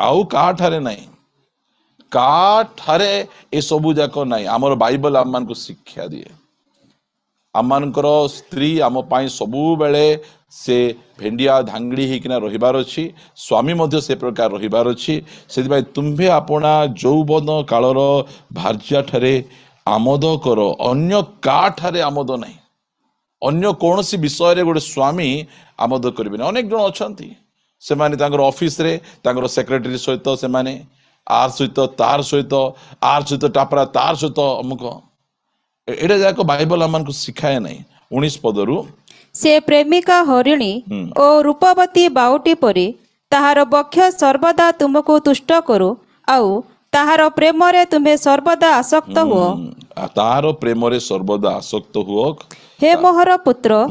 आउ का ठारे नहीं का ठारे ए सबु जाको नहीं हमर बाइबल आमान को शिक्षा दिए आमर स्त्री आम सबु बेले से भेंडिया धांगड़ी होकिना रहिबार अछि स्वामी मध्य से प्रकार रहिबार अछि से तुम्भे आपणा यौवन कालर भार्या ठारे आमोद कर अन्य का ठारे आमोद नहीं अन्य कौन सी विषय रे गोटे स्वामी आमोद करेंगे अनेक जन अच्छा से माने ऑफिस रे सेक्रेटरी सहित से माने आर सहित तार सहित आर सहित टापरा तार सहित अमुक एटा जाक बाइबल आमको शिखाए नहीं 19 पदरु से प्रेमिका हरिणी और रूपवती बाउटी परी ताहार बक्ष सर्वदा तुमको तुष्ट करू आउ ताहार प्रेम रे तुम्हें सर्वदा आसक्त हुओ ताहार प्रेम रे सर्वदा आसक्त हुओ हे मोहर पुत्र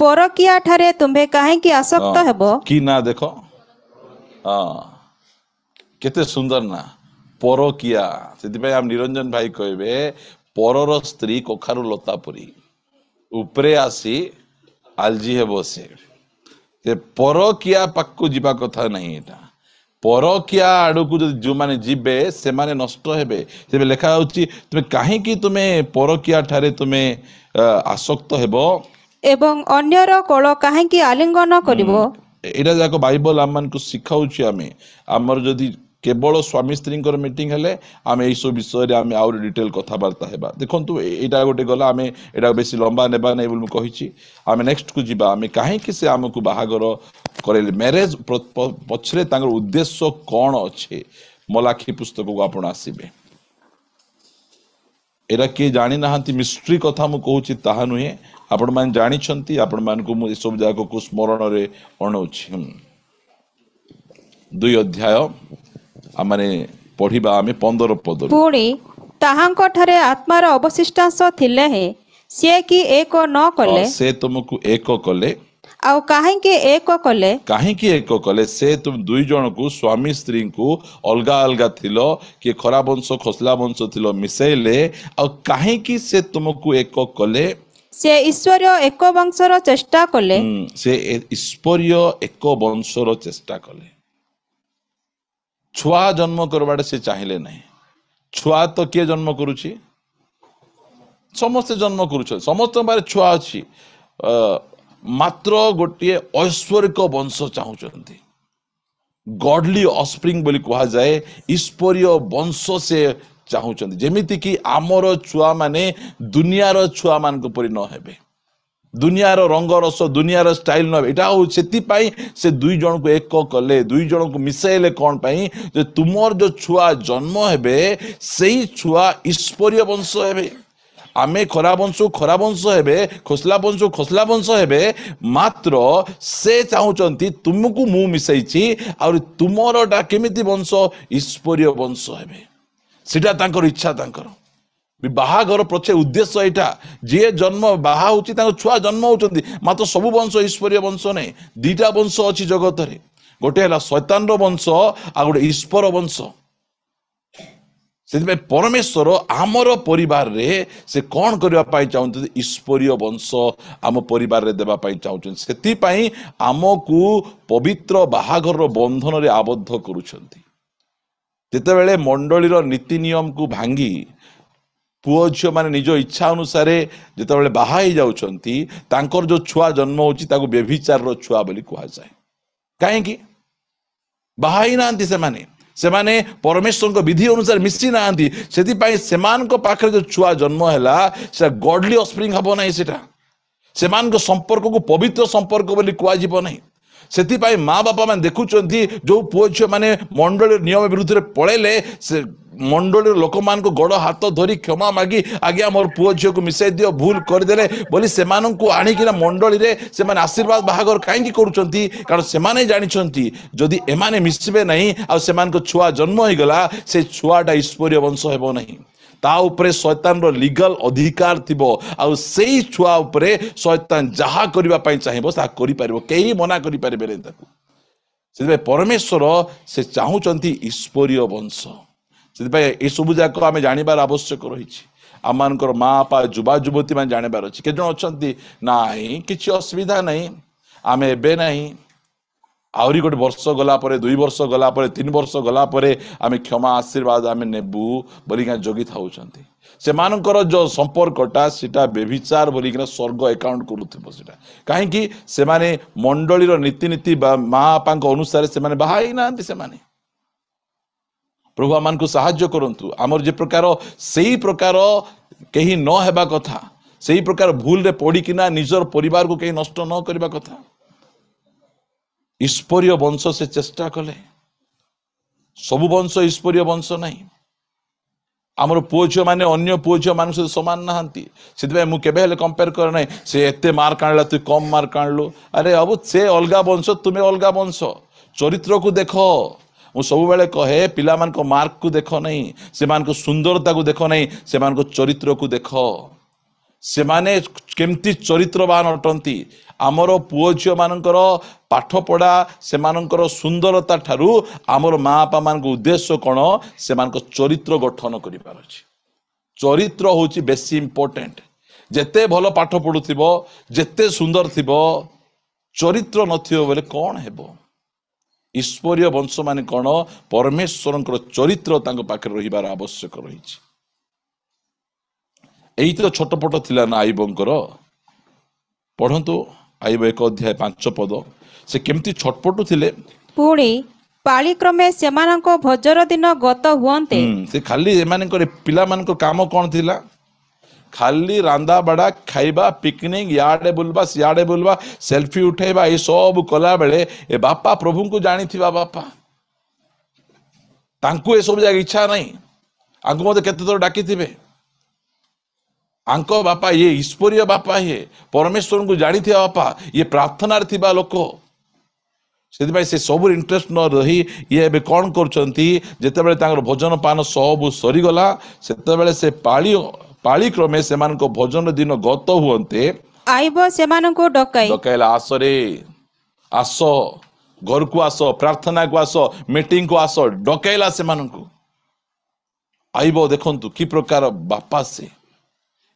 परकिया ठारे तुम्हें काहे की आसक्त हेबो कि ना देखो केते सुंदर ना परकिया से हम निरंजन भाई कहबे परर स्त्री कखारु लता परी उपरे आसी आलजी हे बसे परकिया पाकु जीवा कथा नहीं एटा परकिया आड़ को जो माने जीवे से माने नष्ट हेबे से लिखा होची तुमे काहे की तुमे परकिया ठारे तुमे आसक्त हेबो एवं अन्यर कोल काहे की आलिंगन करिवो एटा जाको बाइबल आमन को सिखाउची आमे हमर जदी केवल स्वामी स्त्री मीटिंग हेले आम यही विषय रे आम आउर डिटेल कथबार्ता हेबा देखंतु एटा गोटे गला आम एटा बेसी लंबा नेबा नै बोल कहिछि आम नेक्स्ट को जीवा आम काहे कि से हमकु बाहागर करेले मैरिज पछरे तांगर उद्देश्य कोन अछि मलाखी पुस्तक को आपण आसीबे एरा के जानि नाहंती मिस्ट्री कथा मु कहूछि ताहा नुहे आपण मान जानि छंती आपण मान को मु सब जाको को स्मरण रे अणौछि 2 अध्याय आमने पढ़िबा आमे 15 पद पुणी ताहांक ठारे आत्मार अवशिष्टांश थिले हे से कि एक न कले से तुमको एक कले आउ काहे के एक कले से तुम दुई जन को स्वामी स्त्री को अलगा अलगा थिलो कि खरा वंश खसला वंश थिलो मिसेले आउ काहे कि से तुमको एक कले से ईश्वरीय एक वंशर चेष्टा कले से ईश्वरीय एक वंशर चेष्टा कले छुआ जन्म करवाड़े से चाहिए नहीं छुआ तो किए जन्म करुची समस्त जन्म करुछ समस्त बारे छुआ अच्छी मात्र गोटे ऐश्वर्यक वंश चाहूँगी गॉडली ऑफस्प्रिंग बोली कहा जाए ईश्वरीय वंश से चाहूँगी जेमिति कि आमर छुआ माने दुनियार छुआ मान परी न हेबे दुनियार रंग रस दुनियार स्टाइल न से दुई जन को एक कले दुई जन को मिसाइले कौन पाई जे तुमर जो छुआ जन्म हेबे सही छुआ ईश्वरीय वंश हेबे आमे खरा वंश हेबे खोसला वंश हेबे मात्र से चाहूचंती तुमको मु मिसाइची और तुमरटा केमिति वंश ईश्वरीय वंश हेबे सेटा तांकर इच्छा तांकर बाहागर पछे उद्देश्य यहाँ जी जन्म बाहा होची छुआ जन्म होती मात्र सबु वंश ईश्वरीय वंश नहीं दीटा वंश अच्छी जगत रे गोटे है शैतान वंश आ गोटे ईश्वर वंश से परमेश्वर आमर परिवार रे से कौन करने चाहते ईश्वरीय वंश आम परिवार रे देवा चाहते से आमको पवित्र बाहागर बंधन रे आबद्ध करुछंती जेतेबेले मंडलीर नीति नियम को भांगी पुओ झील मैंने निज इच्छा अनुसार जिते बाहा जाउछंती तांकर जो छुआ जन्म होची ताको व्यभिचार छुआ बोली कहा जाए कहीं बाहा ही ना से माने परमेश्वर को विधि अनुसार मिसी ना से पाखे जो छुआ जन्म है गॉडली ऑफस्प्रिंग हम ना से संपर्क को पवित्र संपर्क बोली कह नहीं से माँ बापा मैंने देखुं जो पुओ झील मैंने मंडल नियम विरुद्ध में पड़ेले से मंडल लोक मान को गोड़ हाथ धरी क्षमा मागी आज्ञा मोर पुओ झील को मिसाई दियो भूल करदे बोली से आणिकिना मंडली रे से माने आशीर्वाद बाहागर कहीं करुँच कारण से माने जानिछंती जदि एमाने मिसबे नहीं आ सेमान को छुआ जन्म हो गला से छुआटा ईश्वरीय वंश हेबो नहीं ता उपरे शैतान रो लीगल अधिकार थिबो आ सेही छुआ उपरे शैतान जहा करिबा पई चाहिबो सा करि परिबो केही मना करि परिबे नै ताकू से परमेश्वर से चाहूचंती ईश्वरीय वंश से ये सब जाक आम जानवर आवश्यक रही आम माँ बापा युवा युवती मैंने जानवर अच्छी के जन अच्छा ना कि असुविधा नहीं आम एबे नहीं आहरी गोटे वर्ष गला परे 2 वर्ष गला परे 3 वर्ष गला परे आमे क्षमा आशीर्वाद आमे नेबू बोलिका जोगी थाउछंती से मानकर जो संपर्कटा सीटा बेभिचार बोलिका स्वर्ग अकाउंट करूथिबो सीटा काहे कि से माने मंडलीर नीति नीति माँ बापा अनुसार से माने बाहा ही नांती से माने प्रभु आमान को साहाय्य करंतु आमर जे प्रकार सेही प्रकार कहीं न हेबा कथा सेही प्रकार भूल रे पड़ी किना निजर परिवार को कहीं नष्ट न करबा कथा ईश्वरीय वंश से चेष्टा कले सबु वंश ईश्वरीय वंश नहीं आमर पुओ झियो माने अन्य पुओ झियो मान सहित समान नहांती से मु केबे हेले कंपेयर कर नहीं से एते मार्क आनला तू कम मार्क आनलु अरे अब से अलगा वंश तुम्हें अलगा वंश चरित्र को देखो मु सब बेले कहे पिला मान को मार्क को देखो नहीं से मान को सुंदरता को देखो नहीं से मान को चरित्र को देखो से माने केमती चरित्रवान अटंती आमर पुओ झियो मानकर पाठ पढ़ा से मानकर सुंदरता ठारू आमर माँ बापा मान को उद्देश्य कौन से मान को चरित्र गठन करिबार अछि चरित्र होची बेसी इंपोर्टेंट जेते भलो पाठ पढ़ुथिबो जेते सुंदर थिबो चरित्र नथिबो बोले कौन हेबो ईश्वरीय वंश माने कौन परमेश्वरंकर चरित्र तांको पाखे रहिबार आवश्यक रहिछि एई तो छोटपट थिला ना आईबंकर पढ़ंतु आईब 1 अध्याय 5 पद से केमती छटपटु थिले पुणी पाळीक्रमे सेमानक भोजर दिन गत हुअन्ते से खाली एमानकर पिला मानक काम कोन थिला खाली रांदा बड़ा खाइबा पिकनिक याडे बुलबा सियाडे बुलबा सेल्फी उठेबा ए सब कला बेले ए बापा प्रभु को जानी थिबा बापा तांको ए सब जाग इच्छा नहीं आंको मते केते तो डाकी थिबे आंको बापा ये ईश्वरीय बापा ये परमेश्वर को जानी थिबा बापा ये प्रार्थना थिबा लोक से सब इंटरेस्ट न रही ये एबे कौन करचंती जेतेबेले तांगर भोजन पान सब सरीगला सेतेबेले से पाळी क्रमे सेमानको भोजन दिन गत हुअन्ते आइबो सेमानको डकाइला आस रे आस घर को आस प्रार्थना को आस मीटिंग को आस डकाइला सेमानको आइबो देखंतु की प्रकार बापा से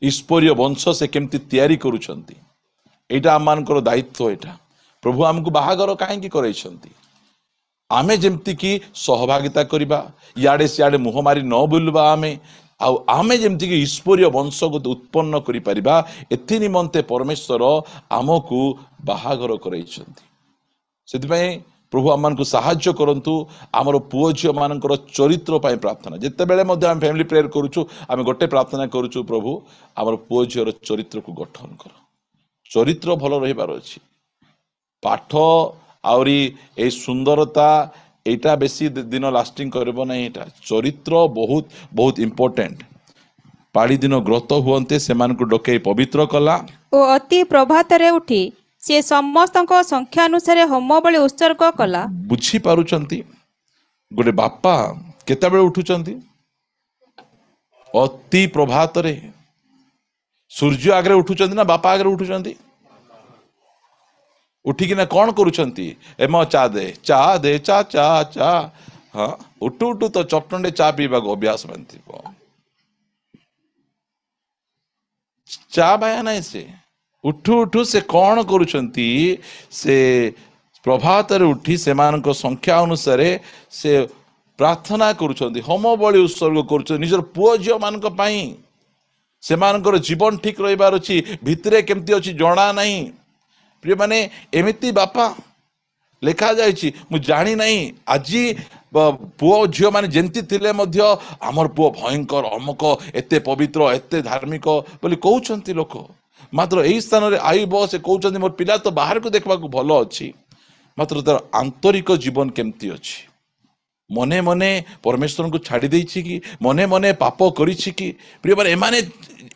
ईश्वरीय वंश से केमती तैयारी करूछंती एटा आमानकर दायित्व एटा प्रभु आमको बाहागर कहीं करैछंती आमे जेमती की सहभागिता करिबा याडे सियाडे मुह मारी न बुलबा आमे जेमती की ईश्वरीय वंश को उत्पन्न करि परिबा एथि निमंते परमेश्वर आमको बाहागर करैछंती सेति पई प्रभु आमान को साहाय्य करंतु आमर पुओ झियो मानकर चरित्र पाई प्रार्थना जेते बेले मध्ये हम फैमिली प्रेयर करूछु आमे गोटे प्रार्थना करूछु प्रभु आमर पुओ झियोर चरित्र को गठन कर चरित्र भलो रहिबार अछि पाठ आउरी ए सुंदरता एटा बेसी दिन लास्टिंग करबो नहीं एटा चरित्र बहुत बहुत इंपोर्टेंट पाड़ी दिन ग्रत हुअन्ते सेमान को डके पवित्र कला ओ अति प्रभात रे उठी से समस्त संख्या अनुसार होम बलि उत्सर्ग कला बुझी पारुचंती गोटे बापा केता बेले उठुचंती अति प्रभात रे सूर्य आगे उठुचंती ना बापा आगे उठुचंती उठिकिना कौन करुचंती एम चा दे चा चा चा हाँ उठू उठू तो चपटंडे चा पीवा अभ्यास बनती चा बाया नहीं से उठू उठू से कौन करुचंती से प्रभात रे उठी सेमानक संख्या अनुसार से प्रार्थना करुचंती होम बलि उत्सर्ग करुचंती निजर पुओ झियो मानक पई सेमानकर जीवन ठीक रहिबार अछि भितरे केमती अछि जणा नहीं प्रिय माने एमिति बापा लेखा जाइछि मु जानी नहीं आजी पुओ झियो माने जेंती थिले मध्य आमर पुओ भयंकर अमक एते पवित्र एते धार्मिक बोली कहउछंती लोक मात्र एही स्थान रे आइबो से कहउछंती मोर पिला तो बाहर को देखबा को भलो अछि मात्र तार आंतरिक जीवन केमती अछि मने मने परमेश्वर को छाड़ी देछि कि मने मने पाप करिछि कि प्रिय माने एमाने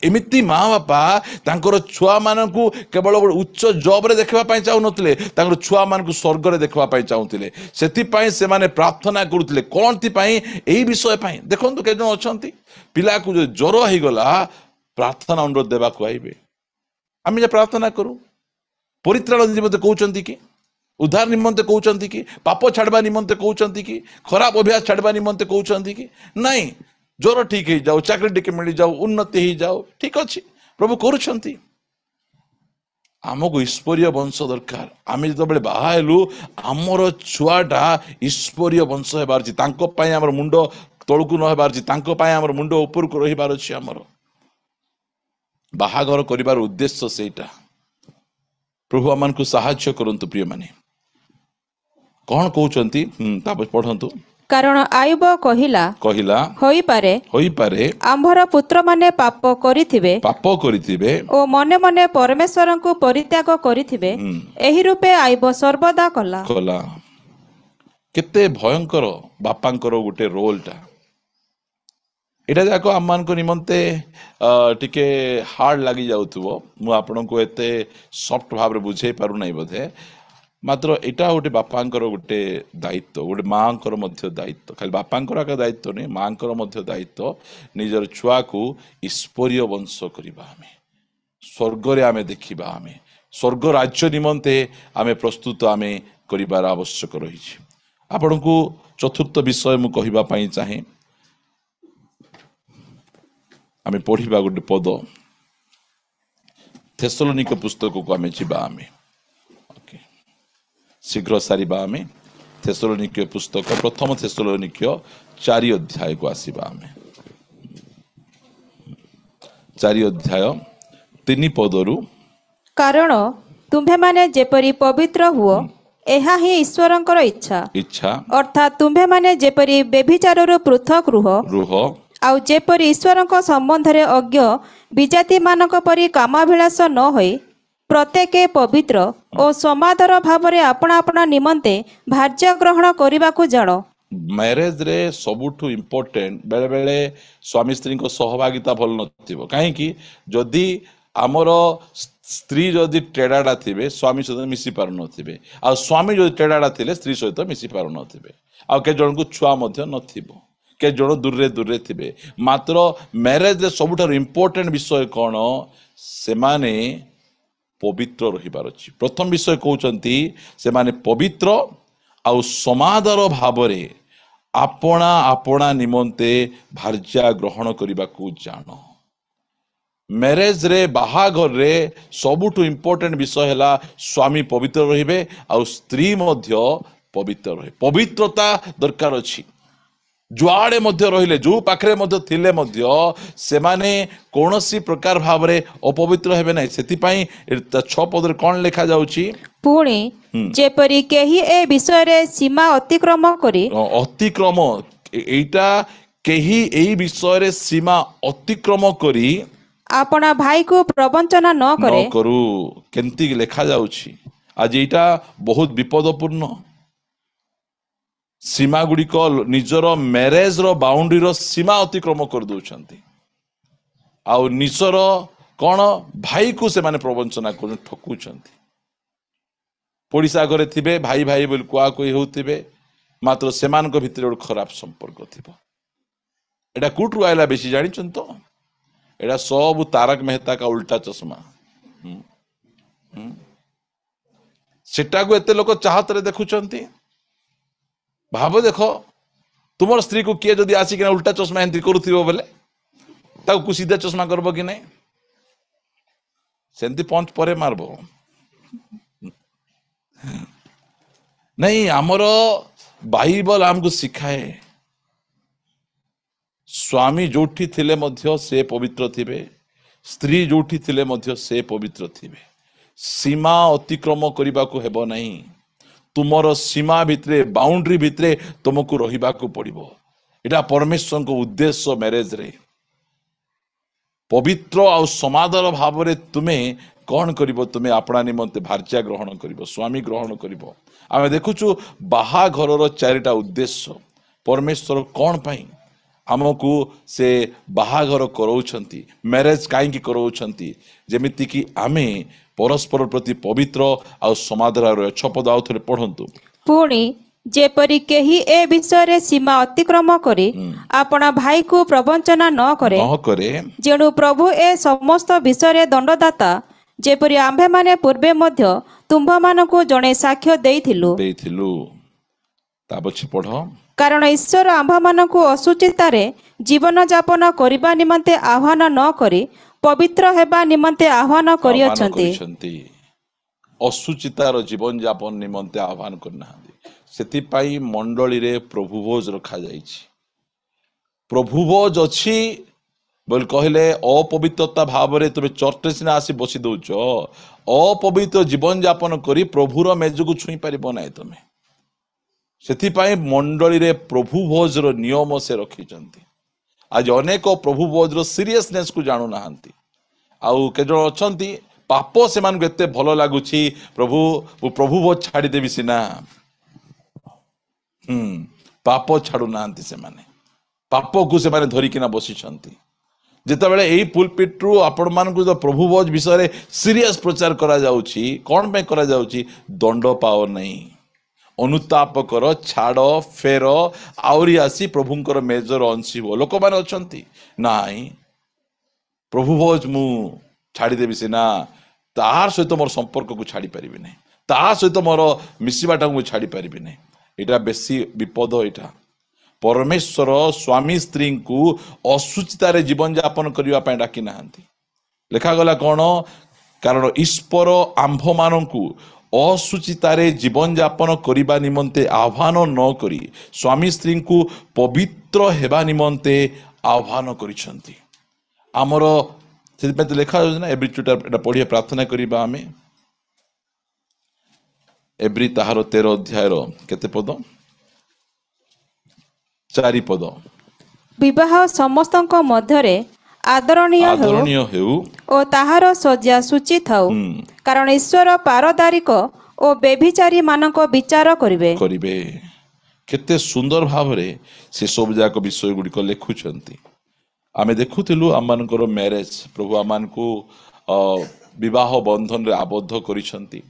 एमिति माँ बापा तांकर छुआ मानकु केवल उच्च जॉब रे देखबा पई चाहू नथिले तांकर छुआ मानकु स्वर्ग रे देखबा पई चाहूतिले सेति पई से माने प्रार्थना करूतिले कोन थि पई एही विषय पई देखंतु के जन अछंती पिला को जो ज्वर हे गला प्रार्थना अनुरोध देबा को आइबे आमी जे प्रार्थना करू परित्राण निमंते कहउचंती कि उद्धार निमंते कहउचंती कि पाप छाड़बा निमंते कहउचंती कि खराब अभ्यास छाड़बा निमंते कहउचंती कि नहीं ज्वर ठीक हो जाओ चाकरी टिके मिल जाओ उन्नति हो जाओ ठीक अच्छे प्रभु करुछंती आमको ईश्वरीय वंश दरकार आम जो बाहा हेलु आमर छुआटा ईश्वरीय वंश हेबार अछि तांको पई हमर मुंडो तळकु न हेबार अछि तांको पई हमर मुंडो ऊपर को रहिबार अछि हमर बाहाघर करिबार उद्देश्य सेटा प्रभु आमान को सहाय्य करंतु प्रिय माने कौन कहउचंती तापर पढंतु कारण आयुब कहिला होई पारे आंभर पुत्र माने पाप करिथिबे ओ मने मने परमेश्वर को परित्याग करिथिबे एही रूपे आयुब सर्वदा कला केते भयंकर बापांकर गुटे रोलटा एटा जाको आमान को निमंते टिके हार्ड लागि जाउथबो मु आपन को एते सॉफ्ट भाव रे बुझे पारु नै बोधे मात्र एटा गोटे बापांकर गोटे दायित्व गोटे मांकर मध्य दायित्व खाली बापांकर आका दायित्व नहीं मांकर मध्य दायित्व निजर छुआ को ईश्वरीय वंश करिबा हमें स्वर्ग रे आमे देखिबा हमें स्वर्ग राज्य निमंते आमे प्रस्तुत आमे करिबार आवश्यक रही छी आपन को चतुर्थ विषय मु कहिबा पई चाहे आमे पढिबा गोटे पद थेसलोनिक पुस्तक को आमे जिबा आमे शीघ्र सारिबा आमे थेसलोनिक पुस्तक प्रथम थेसलोनिक 4 अध्याय को आसीबा आमे 4 अध्याय 3 पदरु कारण तुम्भे माने जेपरी पवित्र हुओ एहा ही ईश्वरंकर इच्छा अर्थात तुम्भे माने जेपरी बेभिचाररु पृथक रुह आउ जेपरी ईश्वरंक संबंध रे अज्ञ विजाति मानक परी कामाभिलाष न होई प्रत्येक पवित्र और समादर भाव रे अपना अपना निमंते भार्य ग्रहण करने को जान मैरेज रे सबुठु इम्पोर्टेंट बेले बेले स्वामी स्त्री को सहभागिता भल नथिबो काहे कि जदी आमर स्त्री जदी टेडाडा थिबे स्वामी सहित मिसी पार नथिबे आ स्वामी जदी टेडाडा थिले स्त्री सहित मिसी पार नथिबे आ के जन को छुआ मध्य नथिबो के जन दूर रे थिबे मात्र मैरेज रे सबुठु इम्पोर्टेंट विषय कोन से माने पवित्र रहिबार अछि प्रथम विषय कहउचंती से माने पवित्र आउ समादर भाव रे आपना आपना निमंते भार्या ग्रहण करिबा को जानो मैरेज रे बाहाघर रे सबुठु इम्पोर्टेंट विषय हैला स्वामी पवित्र रहिबे आउ स्त्री मध्य पवित्र रहे पवित्रता दरकार अछि जुआड़े मध्य रहिले जो पाखरे मध्य थिले मध्य से माने कोनोसी प्रकार भाव रे अपवित्र हेबे नै सेति पई 6 पद रे कोन लिखा जाउची पुणी जेपरी केही ए विषय रे सीमा अतिक्रम एटा केही एई विषय रे सीमा अतिक्रम करी आपना भाई को प्रवंचना न करू केंती लिखा जाउची आज एटा बहुत विपदपूर्ण सीमा गुड़िक निजर मैरेज रो बाउंड्री रो सीमा अतिक्रम कर दउछंती आउ निजर कौन भाई को से माने प्रवंचना कर ठकुछंती पड़िसा घरे थिबे भाई भाई बोल कुआ कोई होउथिबे मात्र सेमान को भितर एक खराब संपर्क थिबो एटा कुटरु आइला बेसी जानिछन तो एटा सब तारक मेहता का उल्टा चश्मा सेटा को एते लोक चाहत रे देखुछंती भाव देखो तुम स्त्री को किए जदि आसिक उल्टा चश्मा एंती करूथिबो बोले ताको सीधा चश्मा करबो कि नहीं सेंती पंच परे मारबो नहीं आमर बाइबल हमको सिखाए स्वामी जोठी थिले मध्य से पवित्र थिबे स्त्री जोठी थिले मध्य से पवित्र थिबे सीमा अतिक्रम करबा को हेबो नहीं तुमर सीमा भितरे बाउंड्री भितरे तुमको रहिबा को पड़िबो एटा परमेश्वर को उद्देश्य मैरेज रे पवित्र आ समादर भाव रे तुमे कौन करिबो तुमे अपना निमंते भार्या ग्रहण करिबो स्वामी ग्रहण करिबो आमे देखुछु बाहा घरर चारिटा उद्देश्य परमेश्वर कौन पाई आमको से बाहाघर करौछंती मैरेज काईकी करौछंती जेमिति कि आमे परस्पर प्रति पवित्र आ समादर 6 पद आउ थरे पढंतु पुणी जेपरी केही ए विषय रे सीमा अतिक्रम करी अपना भाई को प्रवंचना न करे जेणु प्रभु ए समस्त विषय रे दंडदाता जेपरी आम्भे माने पूर्वे मध्य तुम्भ मानको जणे साक्ष्य देइथिलु ता पछी पढ कारण ईश्वर आम्भ मानको असुचितारे जीवन यापन करिबा निमंते आह्वान न करी पवित्र हेबा निमंते आह्वान करियछंती ଅସୁଚିତାର ଜୀବନ ଯାପନ ନିମନ୍ତେ ଆହ୍ୱାନ କରିନାହାନ୍ତି। ସେଥିପାଇଁ ମଣ୍ଡଳୀରେ ପ୍ରଭୁ ଭୋଜ ରଖାଯାଇଛି। ପ୍ରଭୁ ଭୋଜ ଅଛି ବୋଲି କହିଲେ ଅପବିତ୍ରତା ଭାବରେ ତୁମେ ଚର୍ଚ୍ଚରେ ସିନା ଆସି ବସି ଦଉଛ, ଅପବିତ୍ର ଜୀବନ ଯାପନ କରି ପ୍ରଭୁର ମେଜକୁ ଛୁଇଁ ପାରିବ ନାହିଁ ତୁମେ। ସେଥିପାଇଁ ମଣ୍ଡଳୀରେ ପ୍ରଭୁ ଭୋଜର ନିୟମ ସେ ରଖିଛନ୍ତି। ଆଜି ଅନେକ ପ୍ରଭୁ ଭୋଜର ସିରିୟସନେସକୁ ଜାଣୁନାହାନ୍ତି। ଆଉ କେଜଣ ଅଛନ୍ତି ପାପ ସେମାନଙ୍କୁ ଏତେ ଭଲ ଲାଗୁଛି, ପ୍ରଭୁ ମୁଁ ପ୍ରଭୁ ଭୋଜ ଛାଡ଼ିଦେବି ସିନା। ପାପ ଛାଡୁନାହାନ୍ତି ସେମାନେ, ପାପକୁ ସେମାନେ ଧରିକିନା ବସିଛନ୍ତି। ଯେତେବେଳେ ଏଇ ପୁଲପିଟରୁ ଆପଣମାନଙ୍କୁ ପ୍ରଭୁ ଭୋଜ ବିଷୟରେ ସିରିୟସ ପ୍ରଚାର କରାଯାଉଛି, କ'ଣ ପାଇଁ କରାଯାଉଛି? ଦଣ୍ଡ ପାଅ ନାହିଁ, ଅନୁତାପ କର, ଛାଡ଼, ଫେର, ଆହୁରି ଆସି ପ୍ରଭୁଙ୍କର ମେଜର ଅଂଶୀ ହୁଅ। ଲୋକମାନେ ଅଛନ୍ତି ନାଇଁ ପ୍ରଭୁ ଭୋଜ ମୁଁ ଛାଡ଼ିଦେବି ସିନା, ତାହାର ସହିତ ମୋର ସମ୍ପର୍କକୁ ଛାଡ଼ି ପାରିବି ନାହିଁ, ତାହା ସହିତ ମୋର ମିଶିବାଟାକୁ ମୁଁ ଛାଡ଼ି ପାରିବି ନାହିଁ। ଏଇଟା ବେଶୀ ବିପଦ। ଏଇଟା ପରମେଶ୍ୱର ସ୍ୱାମୀ ସ୍ତ୍ରୀଙ୍କୁ ଅସୁଚିତାରେ ଜୀବନ ଯାପନ କରିବା ପାଇଁ ଡାକି ନାହାନ୍ତି। ଲେଖାଗଲା କ'ଣ? କାରଣ ଈଶ୍ୱର ଆମ୍ଭମାନଙ୍କୁ ଅସୁଚିତାରେ ଜୀବନ ଯାପନ କରିବା ନିମନ୍ତେ ଆହ୍ୱାନ ନ କରି ସ୍ୱାମୀ ସ୍ତ୍ରୀଙ୍କୁ ପବିତ୍ର ହେବା ନିମନ୍ତେ ଆହ୍ୱାନ କରିଛନ୍ତି। ଆମର ସେଥିପାଇଁ ତ ଲେଖାଯାଉଛି ନା, ଏବ୍ରୀ ଏଟା ପଢ଼ିବା ପ୍ରାର୍ଥନା କରିବା ଆମେ। ଏବ୍ରୀ ତାହାର 13 ଅଧ୍ୟାୟର କେତେ ପଦ? 4 ପଦ। ବିବାହ ସମସ୍ତଙ୍କ ମଧ୍ୟରେ ଆଦରଣୀୟ ହେଉ ଓ ତାହାର ସଜ୍ଜା ସୂଚି ଥାଉ, କାରଣ ଈଶ୍ୱର ପାରଦାରିକ ଓ ବ୍ୟଭିଚାରୀ ମାନଙ୍କ ବିଚାର କରିବେ। କେତେ ସୁନ୍ଦର ଭାବରେ ସେ ସବୁ ଯାକ ବିଷୟ ଗୁଡ଼ିକ ଲେଖୁଛନ୍ତି। ଆମେ ଦେଖୁଥିଲୁ ଆମମାନଙ୍କର ମ୍ୟାରେଜ, ପ୍ରଭୁ ଆମମାନଙ୍କୁ ବିବାହ ବନ୍ଧନରେ ଆବଦ୍ଧ କରିଛନ୍ତି।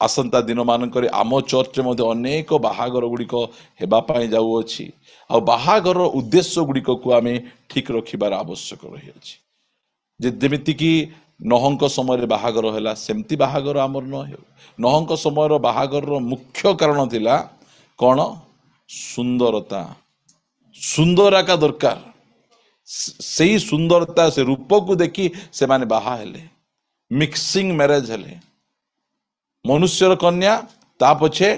ଆସନ୍ତା ଦିନମାନଙ୍କରେ ଆମ ଚର୍ଚ୍ଚରେ ମଧ୍ୟ ଅନେକ ବାହାଘର ଗୁଡ଼ିକ ହେବା ପାଇଁ ଯାଉଅଛି। ଆଉ ବାହାଘରର ଉଦ୍ଦେଶ୍ୟ ଗୁଡ଼ିକକୁ ଆମେ ଠିକ୍ ରଖିବାର ଆବଶ୍ୟକ ରହିଅଛି। ଯେମିତିକି ନହଙ୍କ ସମୟରେ ବାହାଘର ହେଲା, ସେମିତି ବାହାଘର ଆମର ନ ହେଉ। ନହଙ୍କ ସମୟର ବାହାଘରର ମୁଖ୍ୟ କାରଣ ଥିଲା କ'ଣ? ସୁନ୍ଦରତା। ସୁନ୍ଦର ଏକା ଦରକାର। ସେଇ ସୁନ୍ଦରତା, ସେ ରୂପକୁ ଦେଖି ସେମାନେ ବାହା ହେଲେ, ମିକ୍ସିଂ ମ୍ୟାରେଜ ହେଲେ। ମନୁଷ୍ୟର କନ୍ୟା, ତା ପଛେ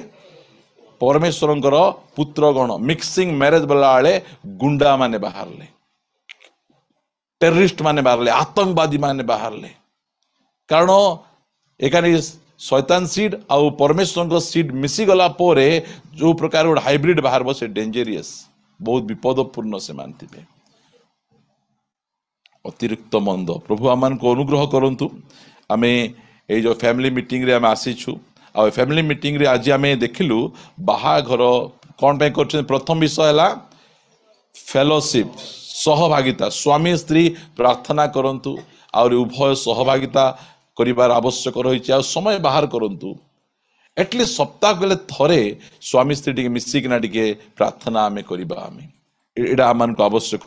ପରମେଶ୍ୱରଙ୍କର ପୁତ୍ରଗଣ। ମିକ୍ସିଂ ମ୍ୟାରେଜ ବେଲା ବେଳେ ଗୁଣ୍ଡା ମାନେ ବାହାରିଲେ, ଟେରରିଷ୍ଟ ମାନେ ବାହାରିଲେ, ଆତଙ୍କବାଦୀ ମାନେ ବାହାରିଲେ। କାରଣ ଏକାନି ଶୈତାନ ସିଡ୍ ଆଉ ପରମେଶ୍ୱରଙ୍କ ସିଡ୍ ମିଶିଗଲା ପରେ ଯେଉଁ ପ୍ରକାର ଗୋଟେ ହାଇବ୍ରିଡ୍ ବାହାରିବ, ସେ ଡେଞ୍ଜରିୟସ୍, ବହୁତ ବିପଦପୂର୍ଣ୍ଣ ସେମାନେ ଥିବେ, ଅତିରିକ୍ତ ମନ୍ଦ। ପ୍ରଭୁ ଆମମାନଙ୍କୁ ଅନୁଗ୍ରହ କରନ୍ତୁ। ଆମେ ଏଇ ଯେଉଁ ଫ୍ୟାମିଲି ମିଟିଂରେ ଆମେ ଆସିଛୁ, ଆଉ ଏ ଫ୍ୟାମିଲି ମିଟିଂରେ ଆଜି ଆମେ ଦେଖିଲୁ ବାହାଘର କ'ଣ ପାଇଁ କରୁଛନ୍ତି। ପ୍ରଥମ ବିଷୟ ହେଲା ଫେଲୋସିପ୍, ସହଭାଗିତା। ସ୍ୱାମୀ ସ୍ତ୍ରୀ ପ୍ରାର୍ଥନା କରନ୍ତୁ, ଆହୁରି ଉଭୟ ସହଭାଗିତା କରିବାର ଆବଶ୍ୟକ ରହିଛି। ଆଉ ସମୟ ବାହାର କରନ୍ତୁ, ଏଟଲିଷ୍ଟ ସପ୍ତାହକୁ ହେଲେ ଥରେ ସ୍ୱାମୀ ସ୍ତ୍ରୀ ଟିକେ ମିଶିକିନା ଟିକେ ପ୍ରାର୍ଥନା ଆମେ କରିବା। ଏଇଟା ଆମମାନଙ୍କୁ ଆବଶ୍ୟକ।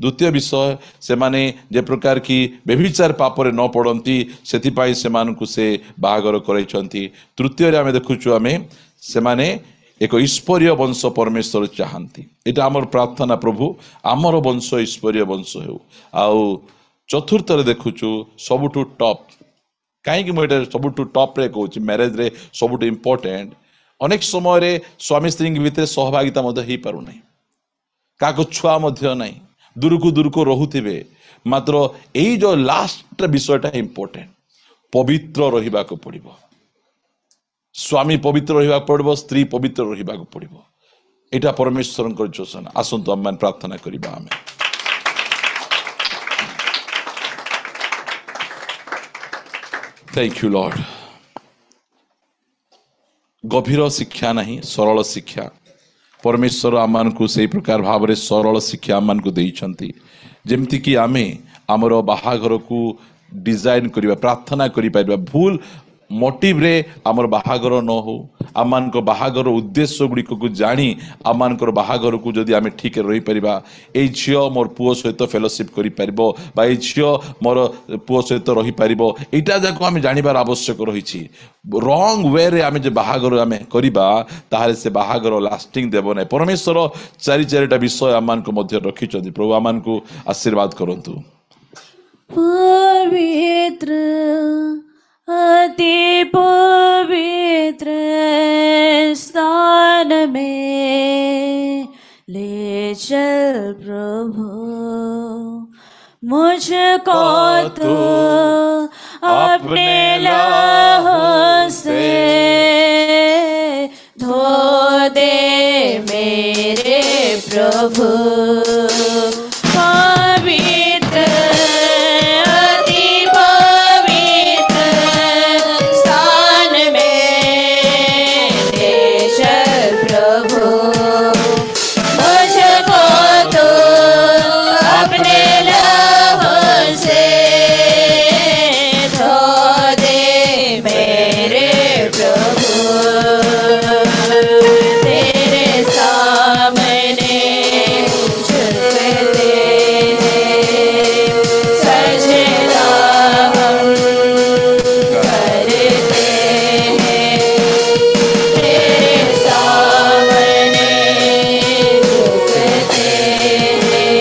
ଦ୍ୱିତୀୟ ବିଷୟ, ସେମାନେ ଯେ ପ୍ରକାର କି ବ୍ୟଭିଚାର ପାପରେ ନ ପଡ଼ନ୍ତି, ସେଥିପାଇଁ ସେମାନଙ୍କୁ ସେ ବାହାଘର କରାଇଛନ୍ତି। ତୃତୀୟରେ ଆମେ ଦେଖୁଛୁ ସେମାନେ ଏକ ଈଶ୍ୱରୀୟ ବଂଶ ପରମେଶ୍ୱର ଚାହାନ୍ତି। ଏଇଟା ଆମର ପ୍ରାର୍ଥନା, ପ୍ରଭୁ ଆମର ବଂଶ ଈଶ୍ୱରୀୟ ବଂଶ ହେଉ। ଆଉ ଚତୁର୍ଥରେ ଦେଖୁଛୁ ସବୁଠୁ ଟପ୍, କାହିଁକି ମୁଁ ଏଇଟା ସବୁଠୁ ଟପ୍ରେ କହୁଛି, ମ୍ୟାରେଜରେ ସବୁଠୁ ଇମ୍ପୋର୍ଟାଣ୍ଟ। ଅନେକ ସମୟରେ ସ୍ୱାମୀ ସ୍ତ୍ରୀଙ୍କ ଭିତରେ ସହଭାଗିତା ମଧ୍ୟ ହେଇପାରୁନାହିଁ, କାହାକୁ ଛୁଆ ମଧ୍ୟ ନାହିଁ, ଦୂରକୁ ରହୁଥିବେ। ମାତ୍ର ଏଇ ଯେଉଁ ଲାଷ୍ଟ ବିଷୟଟା ଇମ୍ପୋର୍ଟାଣ୍ଟ, ପବିତ୍ର ରହିବାକୁ ପଡ଼ିବ। ସ୍ୱାମୀ ପବିତ୍ର ରହିବାକୁ ପଡ଼ିବ, ସ୍ତ୍ରୀ ପବିତ୍ର ରହିବାକୁ ପଡ଼ିବ। ଏଇଟା ପରମେଶ୍ୱରଙ୍କର ଯୋଜନା। ଆସନ୍ତୁ ଆମେ ପ୍ରାର୍ଥନା କରିବା। ଆମେ ଥ୍ୟାଙ୍କ ୟୁ ଲର୍ଡ। ଗଭୀର ଶିକ୍ଷା ନାହିଁ, ସରଳ ଶିକ୍ଷା। ପରମେଶ୍ୱର ଆମମାନଙ୍କୁ ସେଇ ପ୍ରକାର ଭାବରେ ସରଳ ଶିକ୍ଷା ଆମମାନଙ୍କୁ ଦେଇଛନ୍ତି, ଯେମିତିକି ଆମେ ଆମର ବାହାଘରକୁ ଡିଜାଇନ୍ କରିବା, ପ୍ରାର୍ଥନା କରିପାରିବା। ଭୁଲ ମୋଟିଭରେ ଆମର ବାହାଘର ନ ହଉ, ଆମମାନଙ୍କ ବାହାଘର ଉଦ୍ଦେଶ୍ୟ ଗୁଡ଼ିକକୁ ଜାଣି ଆମମାନଙ୍କର ବାହାଘରକୁ ଯଦି ଆମେ ଠିକ୍ ରହିପାରିବା, ଏଇ ଝିଅ ମୋର ପୁଅ ସହିତ ଫେଲୋସିପ୍ କରିପାରିବ, ବା ଏଇ ଝିଅ ମୋର ପୁଅ ସହିତ ରହିପାରିବ, ଏଇଟା ଯାକ ଆମେ ଜାଣିବାର ଆବଶ୍ୟକ ରହିଛି। ରଙ୍ଗ ୱେରେ ଆମେ ଯେ ବାହାଘର ଆମେ କରିବା, ତାହେଲେ ସେ ବାହାଘର ଲାଷ୍ଟିଂ ଦେବ ନାହିଁ। ପରମେଶ୍ୱର ଚାରିଟା ବିଷୟ ଆମମାନଙ୍କ ମଧ୍ୟରେ ରଖିଛନ୍ତି। ପ୍ରଭୁ ଆମମାନଙ୍କୁ ଆଶୀର୍ବାଦ କରନ୍ତୁ। ପବିତ୍ର अति पवित्र स्थान में ले चल प्रभु, मुझको तो अपने लहू से धो दे मेरे प्रभु। पवित्र अति पवित्र स्थान में ले चल प्रभु, मुझको तो अपने लहू से धो दे मेरे प्रभु। तेरे सामने झुकते हैं, सजदा हम करते हैं। तेरे सामने झुकते हैं,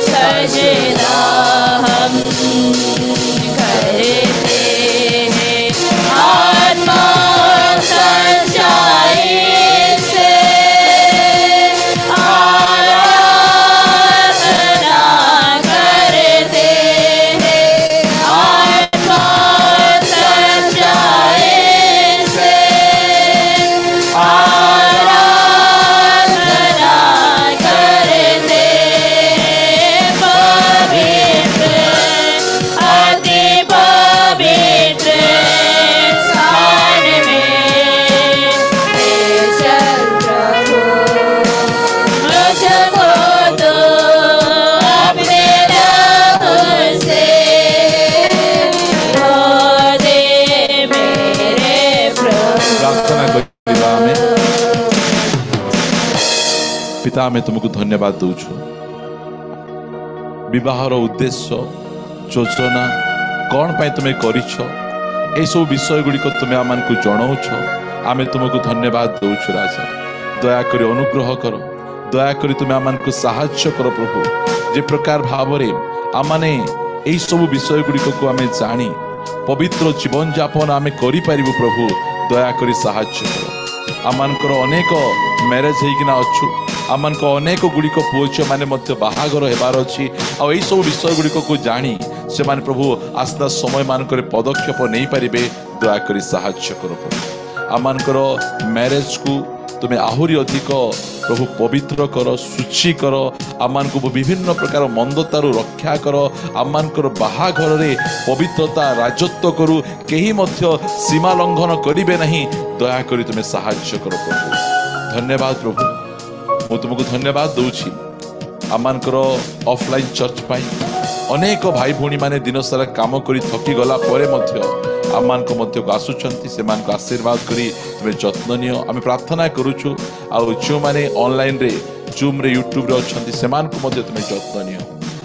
सजदा हम करते हैं। आत्मा सच्चाई से आराधना करते हैं। आत्मा सच्चाई से आराधना करते हैं। पवित्र अति पवित्र स्थान में ले चल प्रभु, मुझको तो अपने लहू से धो दे मेरे प्रभु। प्रार्थना करिबा आमे। पिता आमे तुमको धन्यवाद दउछु, विवाहर उद्देश्य योजना कौन पाई तुम्हें करिछ ए सब विषय गुड़िक तुम्हें आम को जनाऊछ। आमे तुमको धन्यवाद दउछु राजा, दयाकोरी अनुग्रह कर, दयाकोरी तुम्हें आम को साहाय्य कर प्रभु। जे प्रकार भाव आमने यही सब विषय गुड़िक को आमे जानी पवित्र जीवन यापन आमे करि पारिबु प्रभु, दयाकोरी साहाय्य कर। आमनकर अनेक मैरेज होइकिना अच्छु, आमनक अनेक गुड़िक पुओ झियो माने मध्य बाहागर हेबार अछि। आ एही सब विषय गुड़िक को जानी से माने प्रभु आस्था समय मानकर पदक्षेप नहीं पारिबे, दयाकोरी साहाय्य कर प्रभु। आमनकर मैरेज को तुम्हें आहुरी अधिक प्रभु पवित्र कर, शुचि कर, आमान को विभिन्न प्रकार मंदतारू रक्षा कर। आमानकर बाहाघर रे पवित्रता राजत्व करू, केही मध्य सीमा लंघन करिवे नहीं, दया करी तुम्हें साहाय्य कर प्रभु। धन्यवाद प्रभु, मु तुमको धन्यवाद दउछि आमानकर ऑफलाइन चर्च पाई। अनेक भाई भौणी माने दिन सारा काम करी थकी गला परे मध्य आमान को मध्य को आसुचंती, से मान को आशीर्वाद करी तुम्हें जत्न नियो। आमे प्रार्थना करूछु आ जो माने ऑनलाइन रे जूम रे यूट्यूब रे अछंती से मान को मध्य तुम्हें जत्न नियो।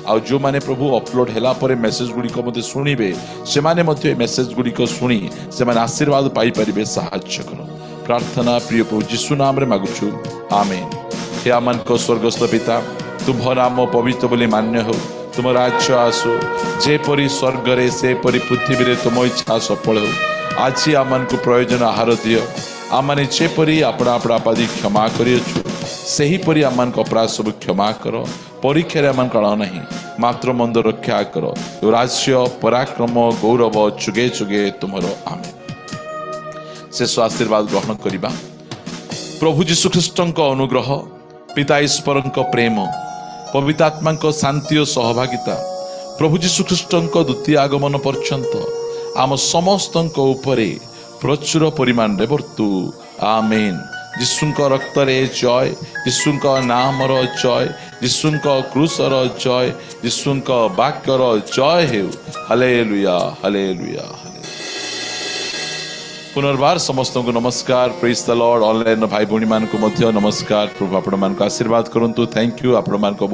आ जो माने प्रभु अपलोड हैला परे मेसेज गुडी को मध्य सुनिबे, से माने मध्य मेसेज गुडी को सुनी से माने आशीर्वाद पाई परिबे, साहाय्य करो। प्रार्थना प्रिय प्रभु यीशु नाम रे मागुछु, आमेन। हे आमान को स्वर्गस्थ पिता, तुम नाम पवित्र बोली मान्य हो, तुम राज्य आसु, जेपरी स्वर्ग रे से परी पृथ्वी रे तुम इच्छा सफल हो। आज आमान को प्रयोजन आहार दियो, आमाने जेपरी अपना अपना अपराधी क्षमा करियछु, सही परी आमान को अपराध सब क्षमा करो। परीक्षा रे आमान कळ नहीं, मात्र मंद रक्षा करो। राज्य पराक्रम गौरव जुगे जुगे तुमरो, आमेन। शेष आशीर्वाद ग्रहण करिबा। प्रभु यीशु ख्रीष्टଙ୍କ अनुग्रह, पिता ईश्वरଙ୍କ प्रेम, पवित्र आत्माଙ୍କ शांति और सहभागिता, प्रभु यीशु ख्रीष्टଙ୍କ द्वितीय आगमन पर्यंत आम समस्तଙ୍କ उपरे प्रचुर परिमाण रे वर्तु, आमेन। यीशुଙ୍କ रक्तरे जय, यीशुଙ୍କ नामर जय, यीशुଙ୍କ क्रूसर जय, यीशुଙ୍କ वाक्यर जय हेउ। Hallelujah, hallelujah. पुनर्बार समस्त को नमस्कार, प्रेज द लॉर्ड। ऑनलाइन भाई भौणी मान को मध्य नमस्कार। प्रभु आपण मान को आशीर्वाद करंतु। थैंक यू, आपण मान को